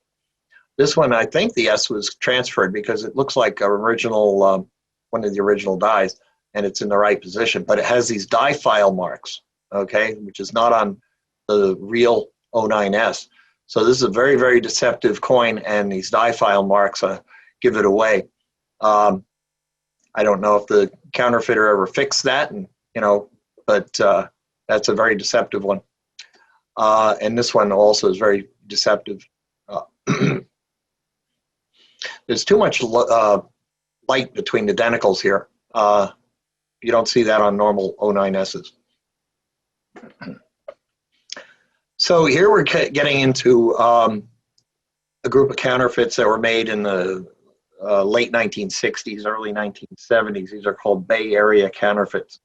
Speaker 2: This one, I think the S was transferred because it looks like an original, one of the original dies, and it's in the right position, but it has these die file marks, okay, which is not on the real 09S. So this is a very, very deceptive coin, and these die file marks give it away. I don't know if the counterfeiter ever fixed that, and but that's a very deceptive one. And this one also is very deceptive. There's too much light between the denticles here. You don't see that on normal 09S's. So here we're getting into a group of counterfeits that were made in the late 1960s, early 1970s. These are called Bay Area counterfeits.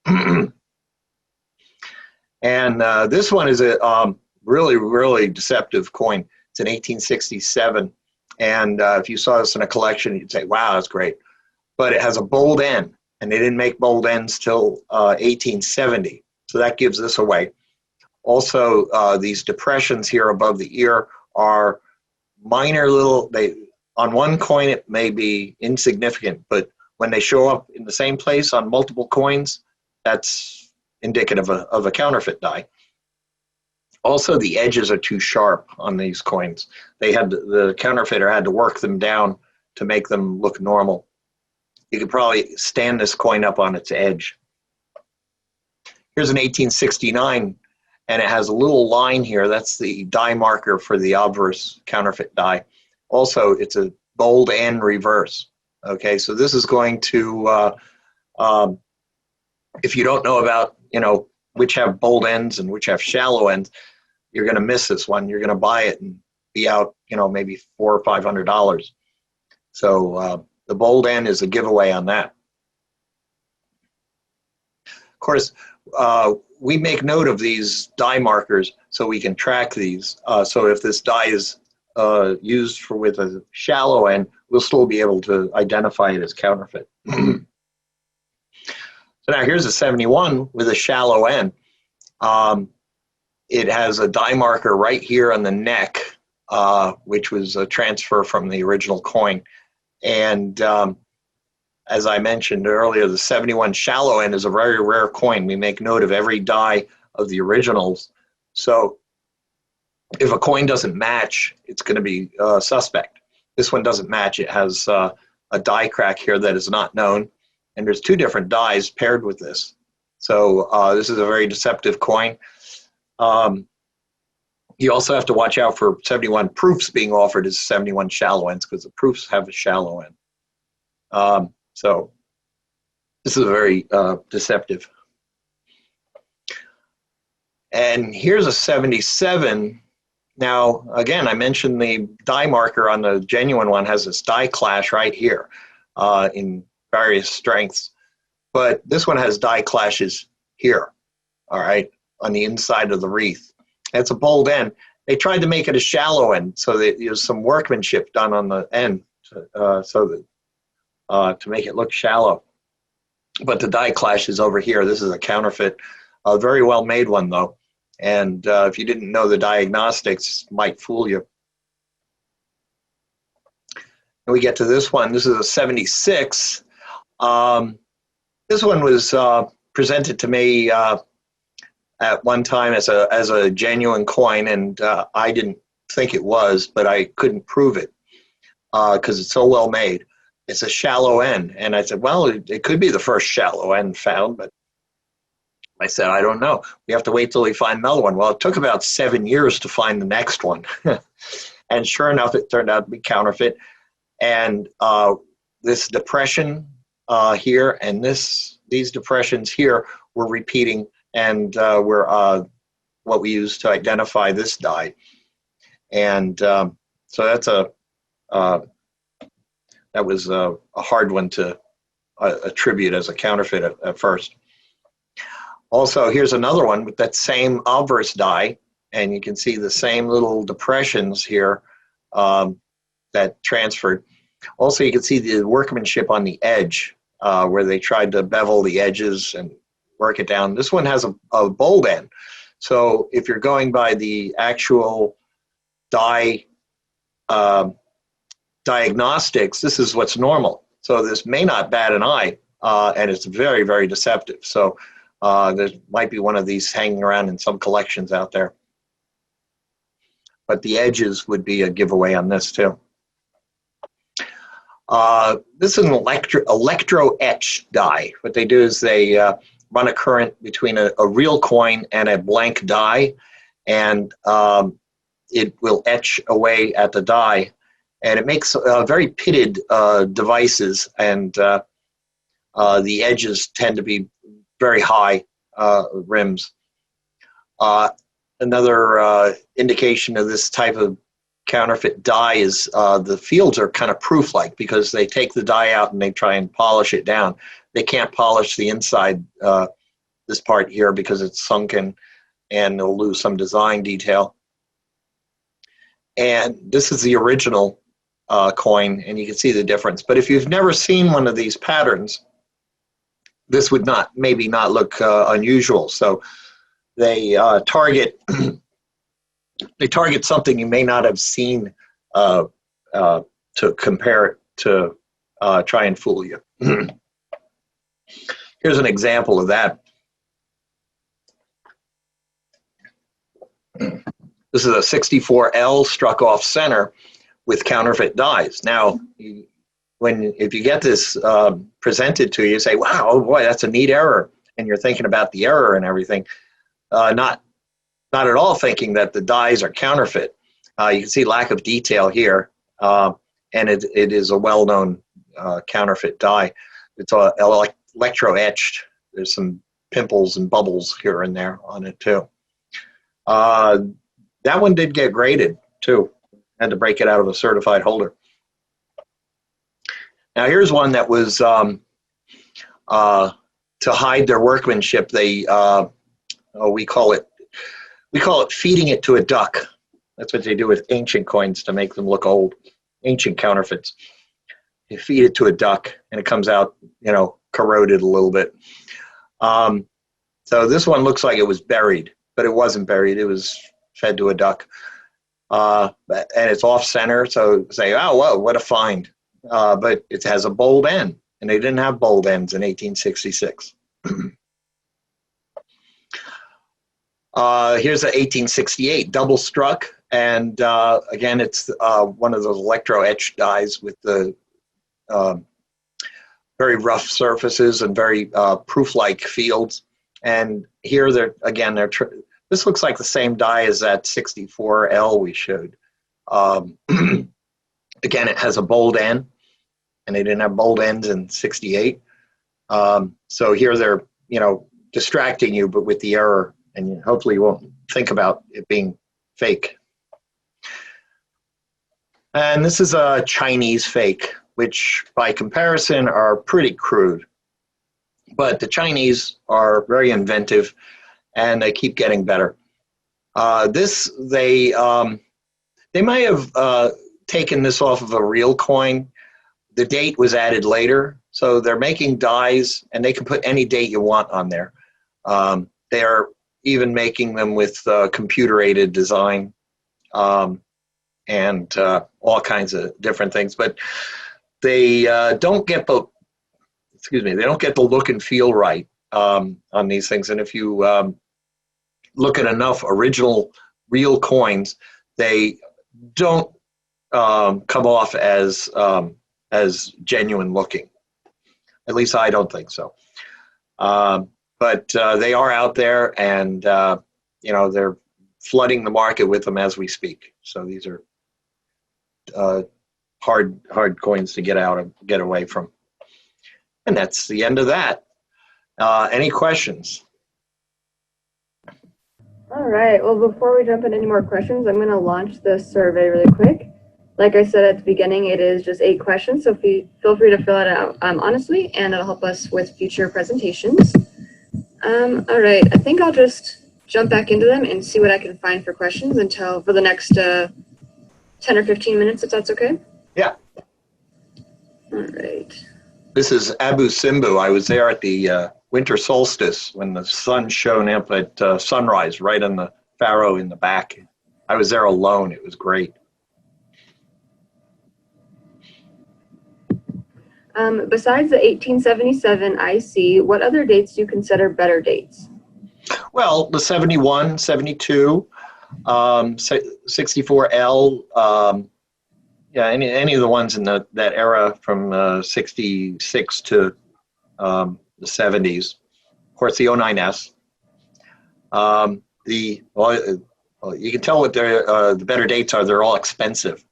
Speaker 2: And this one is a really, really deceptive coin. It's an 1867. And if you saw this in a collection, you'd say, wow, that's great. But it has a bold N, and they didn't make bold N's till 1870. So that gives this away. Also, these depressions here above the ear are minor little, on one coin it may be insignificant, but when they show up in the same place on multiple coins, that's indicative of a counterfeit die. Also, the edges are too sharp on these coins. The counterfeiter had to work them down to make them look normal. You could probably stand this coin up on its edge. Here's an 1869, and it has a little line here. That's the die marker for the obverse counterfeit die. Also, it's a bold N reverse. Okay, so this is going to, if you don't know about, which have bold ends and which have shallow ends, you're going to miss this one. You're going to buy it and be out, maybe $400 or $500. So the bold N is a giveaway on that. Of course, we make note of these die markers so we can track these. So if this die is used with a shallow N, we'll still be able to identify it as counterfeit. So now here's a 71 with a shallow N. It has a die marker right here on the neck, which was a transfer from the original coin. And as I mentioned earlier, the 71 shallow N is a very rare coin. We make note of every die of the originals. So if a coin doesn't match, it's going to be suspect. This one doesn't match. It has a die crack here that is not known. And there's two different dies paired with this. So this is a very deceptive coin. You also have to watch out for 71 proofs being offered as 71 shallow Ns because the proofs have a shallow N. So this is very deceptive. And here's a 77. Now, again, I mentioned the die marker on the genuine one has this die clash right here in various strengths. But this one has die clashes here, all right, on the inside of the wreath. It's a bold N. They tried to make it a shallow N so that there's some workmanship done on the end to make it look shallow. But the die clash is over here. This is a counterfeit, a very well made one though. And if you didn't know the diagnostics, it might fool you. And we get to this one. This is a 76. This one was presented to me at one time as a genuine coin, and I didn't think it was, but I couldn't prove it because it's so well made. It's a shallow N, and I said, well, it could be the first shallow N found, but I said, I don't know. We have to wait till we find another one. Well, it took about 7 years to find the next one, and sure enough, it turned out to be counterfeit. And this depression here and these depressions here were repeating, and were what we use to identify this die. And so that's that was a hard one to attribute as a counterfeit at first. Also, here's another one with that same obverse die, and you can see the same little depressions here that transferred. Also, you can see the workmanship on the edge where they tried to bevel the edges and work it down. This one has a bold N. So if you're going by the actual die diagnostics, this is what's normal. So this may not bat an eye, and it's very, very deceptive. So there might be one of these hanging around in some collections out there. But the edges would be a giveaway on this too. This is an electro-etched die. What they do is they run a current between a real coin and a blank die, and it will etch away at the die. And it makes very pitted devices, and the edges tend to be very high rims. Another indication of this type of counterfeit die is the fields are kind of proof-like because they take the die out and they try and polish it down. They can't polish the inside, this part here, because it's sunken and they'll lose some design detail. And this is the original coin, and you can see the difference. But if you've never seen one of these patterns, this would maybe not look unusual. So they target something you may not have seen to compare it to try and fool you. Here's an example of that. This is a 64L struck off center with counterfeit dies. Now, if you get this presented to you, you say, wow, oh boy, that's a neat error. And you're thinking about the error and everything. Not at all thinking that the dies are counterfeit. You can see lack of detail here, and it is a well-known counterfeit die. It's electro-etched. There's some pimples and bubbles here and there on it too. That one did get graded too. Had to break it out of a certified holder. Now here's one that was to hide their workmanship. We call it feeding it to a duck. That's what they do with ancient coins to make them look old. Ancient counterfeits. You feed it to a duck, and it comes out, corroded a little bit. So this one looks like it was buried, but it wasn't buried. It was fed to a duck. And it's off center, so say, oh, whoa, what a find. But it has a bold end, and they didn't have bold ends in 1866. Here's an 1868 double struck, and again, it's one of those electro-etched dies with the very rough surfaces and very proof-like fields. And here, this looks like the same die as that 64L we showed. Again, it has a bold end, and they didn't have bold ends in 68. So here they're, distracting you, but with the error, and hopefully you won't think about it being fake. And this is a Chinese fake, which by comparison are pretty crude. But the Chinese are very inventive, and they keep getting better. They might have taken this off of a real coin. The date was added later, so they're making dies, and they can put any date you want on there. They are even making them with computer-aided design and all kinds of different things. But they don't get the look and feel right on these things. And if you look at enough original real coins, they don't come off as genuine looking. At least I don't think so. But they are out there, and they're flooding the market with them as we speak. So these are hard coins to get out and get away from. And that's the end of that. Any questions?
Speaker 1: All right. Well, before we jump into any more questions, I'm going to launch the survey really quick. Like I said at the beginning, it is just 8 questions, so feel free to fill it out honestly, and it'll help us with future presentations. All right. I think I'll just jump back into them and see what I can find for questions for the next 10 or 15 minutes, if that's okay.
Speaker 2: Yeah.
Speaker 1: All right.
Speaker 2: This is Abu Simbel. I was there at the winter solstice when the sun shone up at sunrise right on the pharaoh in the back. I was there alone. It was great.
Speaker 1: Besides the 1877 IC, what other dates do you consider better dates?
Speaker 2: Well, the 71, 72, 64L, any of the ones in that era from 66 to the 70s. Of course, the 09S. You can tell what the better dates are. They're all expensive.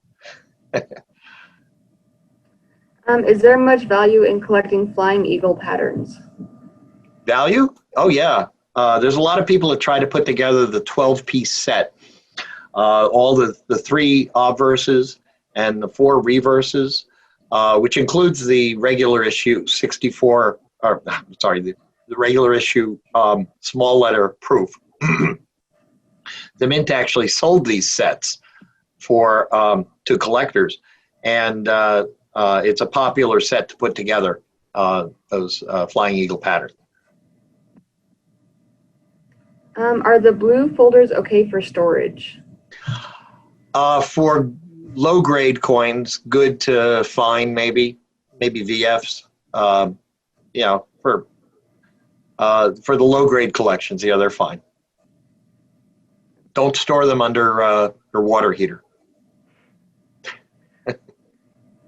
Speaker 1: Is there much value in collecting flying eagle patterns?
Speaker 2: Value? Oh, yeah. There's a lot of people that try to put together the 12-piece set. All the 3 obverses and the 4 reverses, which includes the regular issue the regular issue small letter proof. The Mint actually sold these sets to collectors, and it's a popular set to put together, those Flying Eagle patterns.
Speaker 1: Are the blue folders okay for storage?
Speaker 2: For low-grade coins, good to find maybe VFs. For the low-grade collections, yeah, they're fine. Don't store them under your water heater.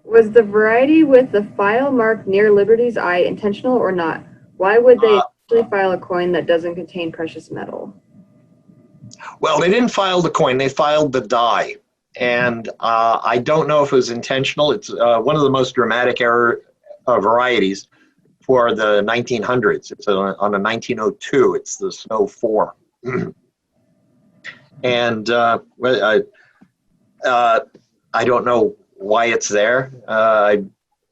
Speaker 1: Was the variety with the file marked near Liberty's eye intentional or not? Why would they actually file a coin that doesn't contain precious metal?
Speaker 2: Well, they didn't file the coin, they filed the die. And I don't know if it was intentional. It's one of the most dramatic varieties for the 1900s. It's on a 1902. It's the Snow 4. And I don't know why it's there.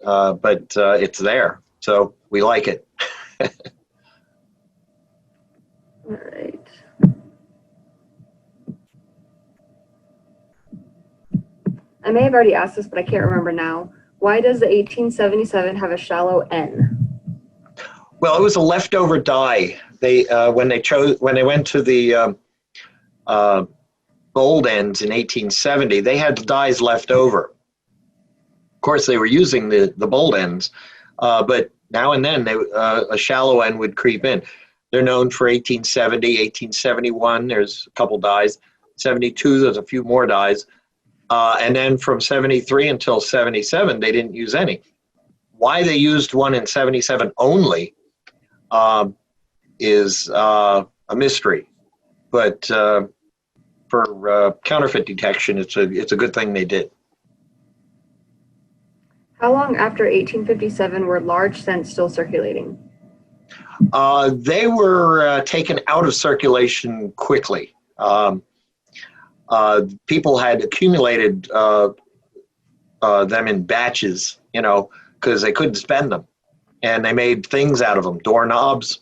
Speaker 2: but it's there, so we like it.
Speaker 1: All right. I may have already asked this, but I can't remember now. Why does the 1877 have a shallow N?
Speaker 2: Well, it was a leftover die. They when they went to the bold ends in 1870, they had the dies left over. Of course, they were using the bold ends, but now and then a shallow end would creep in. They're known for 1870, 1871. There's a couple dies. 72, there's a few more dies. And then from 73 until 77, they didn't use any. Why they used one in 77 only is a mystery. But for counterfeit detection, it's a good thing they did.
Speaker 1: How long after 1857 were large cents still circulating?
Speaker 2: They were taken out of circulation quickly. People had accumulated them in batches, because they couldn't spend them. And they made things out of them, doorknobs,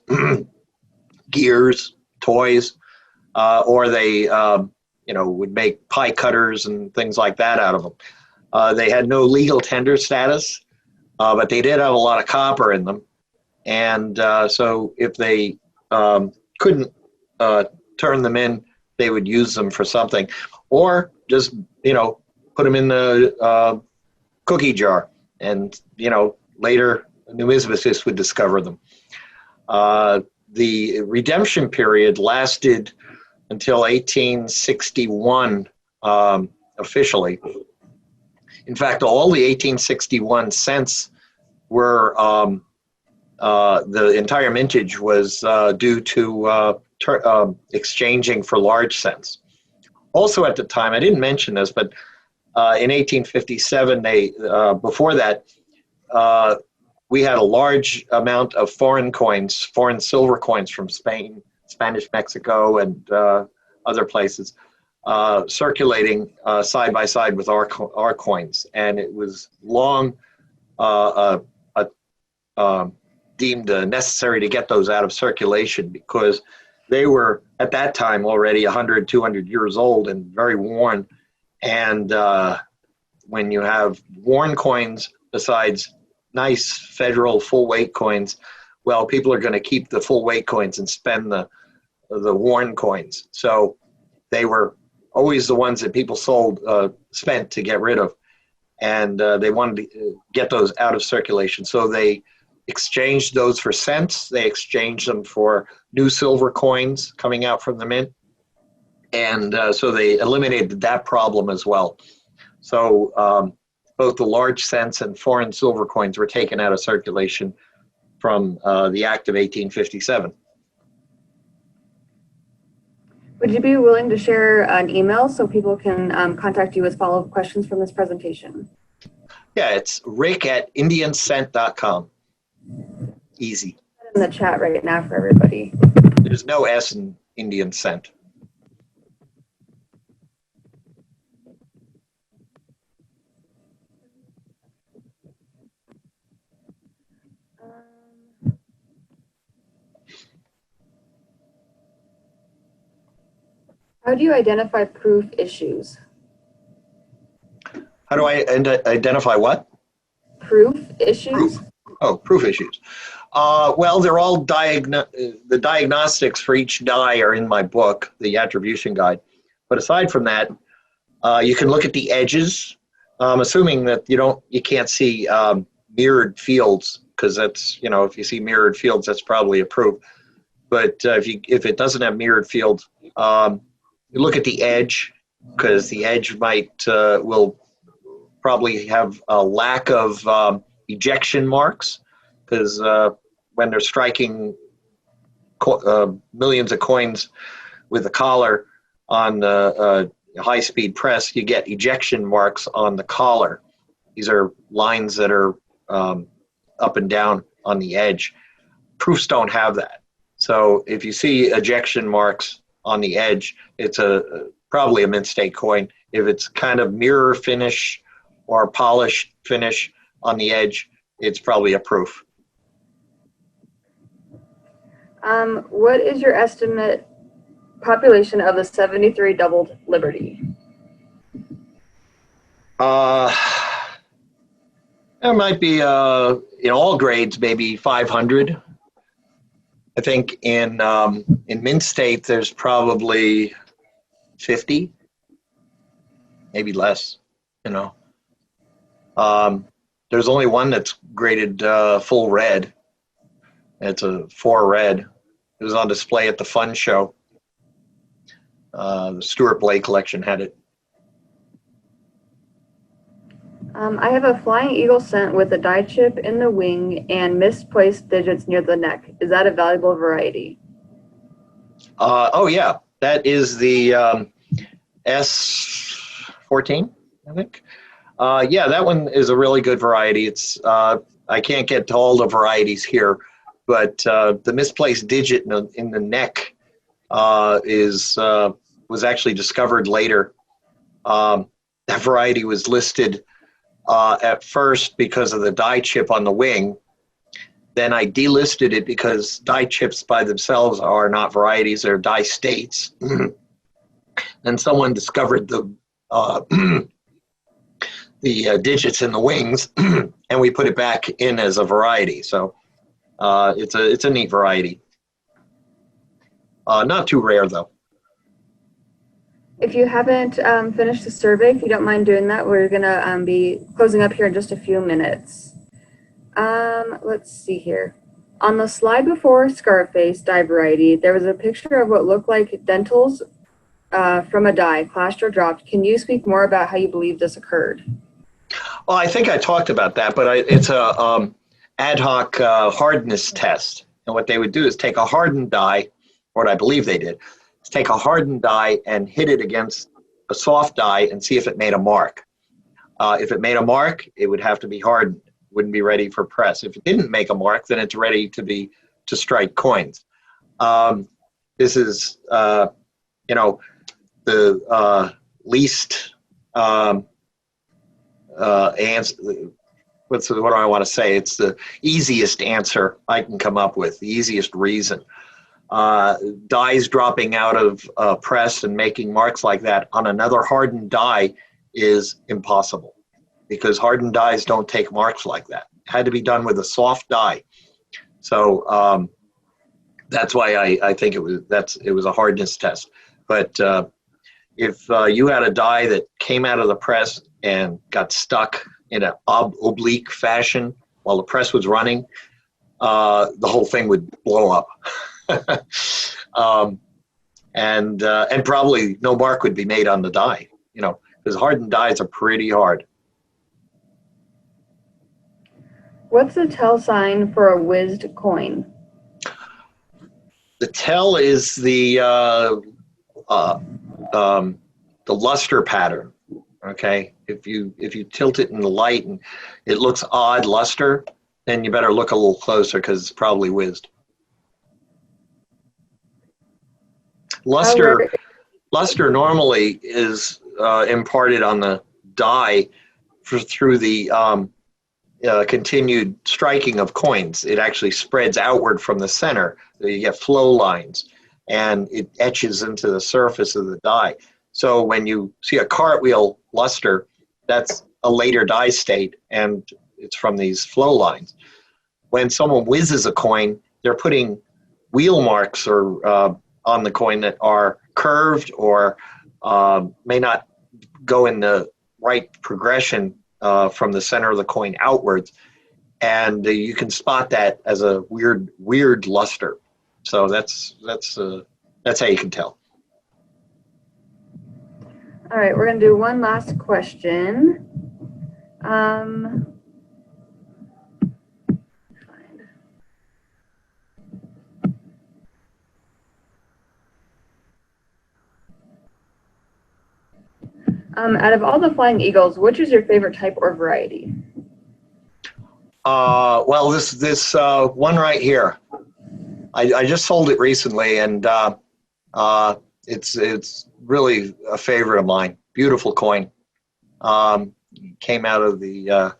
Speaker 2: gears, toys, or they, would make pie cutters and things like that out of them. They had no legal tender status, but they did have a lot of copper in them. And so if they couldn't turn them in, they would use them for something, or just, put them in the cookie jar, and, later numismatists would discover them. The redemption period lasted until 1861 officially. In fact, all the 1861 cents were, the entire mintage was due to exchanging for large cents. Also at the time, I didn't mention this, but in 1857, before that, we had a large amount of foreign coins, foreign silver coins from Spain, Spanish Mexico, and other places, circulating side by side with our coins. And it was long deemed necessary to get those out of circulation, because they were at that time already 100, 200 years old and very worn. And when you have worn coins besides nice federal full weight coins, well, people are going to keep the full weight coins and spend the worn coins. So they were always the ones that people spent to get rid of. And they wanted to get those out of circulation. So they exchanged those for cents. They exchanged them for new silver coins coming out from the mint. And so they eliminated that problem as well. So both the large cents and foreign silver coins were taken out of circulation from the Act of 1857.
Speaker 1: Would you be willing to share an email so people can contact you with follow-up questions from this presentation?
Speaker 2: Yeah, it's rick@indiancent.com. Easy.
Speaker 1: In the chat right now for everybody.
Speaker 2: There's no S in Indian Cent.
Speaker 1: How do you identify proof issues?
Speaker 2: How do I identify what?
Speaker 1: Proof issues?
Speaker 2: Proof. Oh, proof issues. Well, they're all the diagnostics for each die are in my book, the attribution guide. But aside from that, you can look at the edges, assuming that you can't see mirrored fields, because that's, if you see mirrored fields, that's probably a proof. But if it doesn't have mirrored fields, you look at the edge, because the edge will probably have a lack of ejection marks, because when they're striking millions of coins with a collar on high-speed press, you get ejection marks on the collar. These are lines that are up and down on the edge. Proofs don't have that. So if you see ejection marks on the edge, it's probably a mint state coin. If it's kind of mirror finish or polished finish, on the edge, it's probably a proof.
Speaker 1: What is your estimate population of the 73 doubled Liberty?
Speaker 2: There might be, in all grades, maybe 500. I think in Mint State, there's probably 50, maybe less, you know. There's only one that's graded full red. It's a 4 red. It was on display at the Fun Show. The Stuart Blake collection had it.
Speaker 1: I have a flying eagle scent with a die chip in the wing and misplaced digits near the neck. Is that a valuable variety?
Speaker 2: Oh yeah, that is the S14, I think. Yeah, that one is a really good variety. It's I can't get to all the varieties here, but the misplaced digit in the neck was actually discovered later. That variety was listed at first because of the die chip on the wing. Then I delisted it because die chips by themselves are not varieties, they're die states. And someone discovered the digits in the wings, and we put it back in as a variety. So it's a neat variety. Not too rare though.
Speaker 1: If you haven't finished the survey, if you don't mind doing that, we're gonna be closing up here in just a few minutes. Let's see here. On the slide before Scarface die variety, there was a picture of what looked like dentals from a die, clashed or dropped. Can you speak more about how you believe this occurred?
Speaker 2: Well, I think I talked about that, but it's a ad hoc hardness test. And what they would do is take a hardened die, or what I believe they did, is take a hardened die and hit it against a soft die and see if it made a mark. If it made a mark, it would have to be hardened. Wouldn't be ready for press. If it didn't make a mark, then it's ready to strike coins. This is the least answer. What do I want to say? It's the easiest answer I can come up with. The easiest reason. Dies dropping out of press and making marks like that on another hardened die is impossible, because hardened dies don't take marks like that. It had to be done with a soft die. So that's why I think it was a hardness test. But if you had a die that came out of the press and got stuck in an oblique fashion while the press was running, the whole thing would blow up. And probably no mark would be made on the die, because hardened dies are pretty hard.
Speaker 1: What's the tell sign for a whizzed coin?
Speaker 2: The tell is the luster pattern. Okay, if you tilt it in the light and it looks odd luster, then you better look a little closer, because it's probably whizzed. Luster normally is imparted on the die through the continued striking of coins. It actually spreads outward from the center. So you get flow lines, and it etches into the surface of the die. So when you see a cartwheel luster, that's a later die state, and it's from these flow lines. When someone whizzes a coin, they're putting wheel marks or on the coin that are curved or may not go in the right progression from the center of the coin outwards, and you can spot that as a weird luster. So that's how you can tell.
Speaker 1: All right, we're gonna do one last question. Out of all the flying eagles, which is your favorite type or variety?
Speaker 2: Well, this one right here, I just sold it recently, and it's really a favorite of mine. Beautiful coin. Came out of the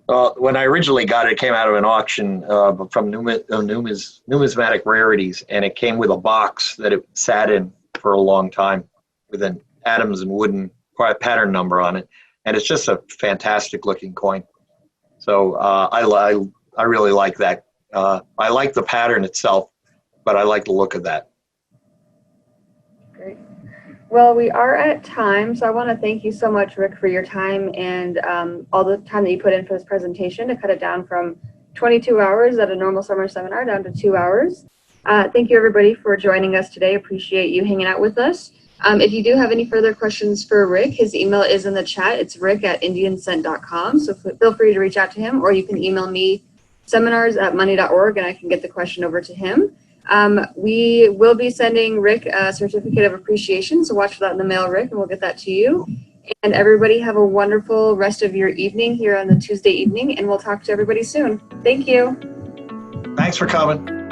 Speaker 2: When I originally got it, it came out of an auction from Numismatic Rarities, and it came with a box that it sat in for a long time with an Adams and Wooden pattern number on it, and it's just a fantastic looking coin. So I really like that. I like the pattern itself, but I like the look of that.
Speaker 1: Great. Well, we are at time, so I want to thank you so much, Rick, for your time and all the time that you put in for this presentation to cut it down from 22 hours at a normal summer seminar down to 2 hours. Thank you, everybody, for joining us today. Appreciate you hanging out with us. If you do have any further questions for Rick, his email is in the chat. It's rick@indiancent.com, so feel free to reach out to him, or you can email me seminars@money.org, and I can get the question over to him. We will be sending Rick a certificate of appreciation, so watch for that in the mail, Rick, and we'll get that to you. And everybody have a wonderful rest of your evening here on the Tuesday evening, and we'll talk to everybody soon. Thank you.
Speaker 2: Thanks for coming.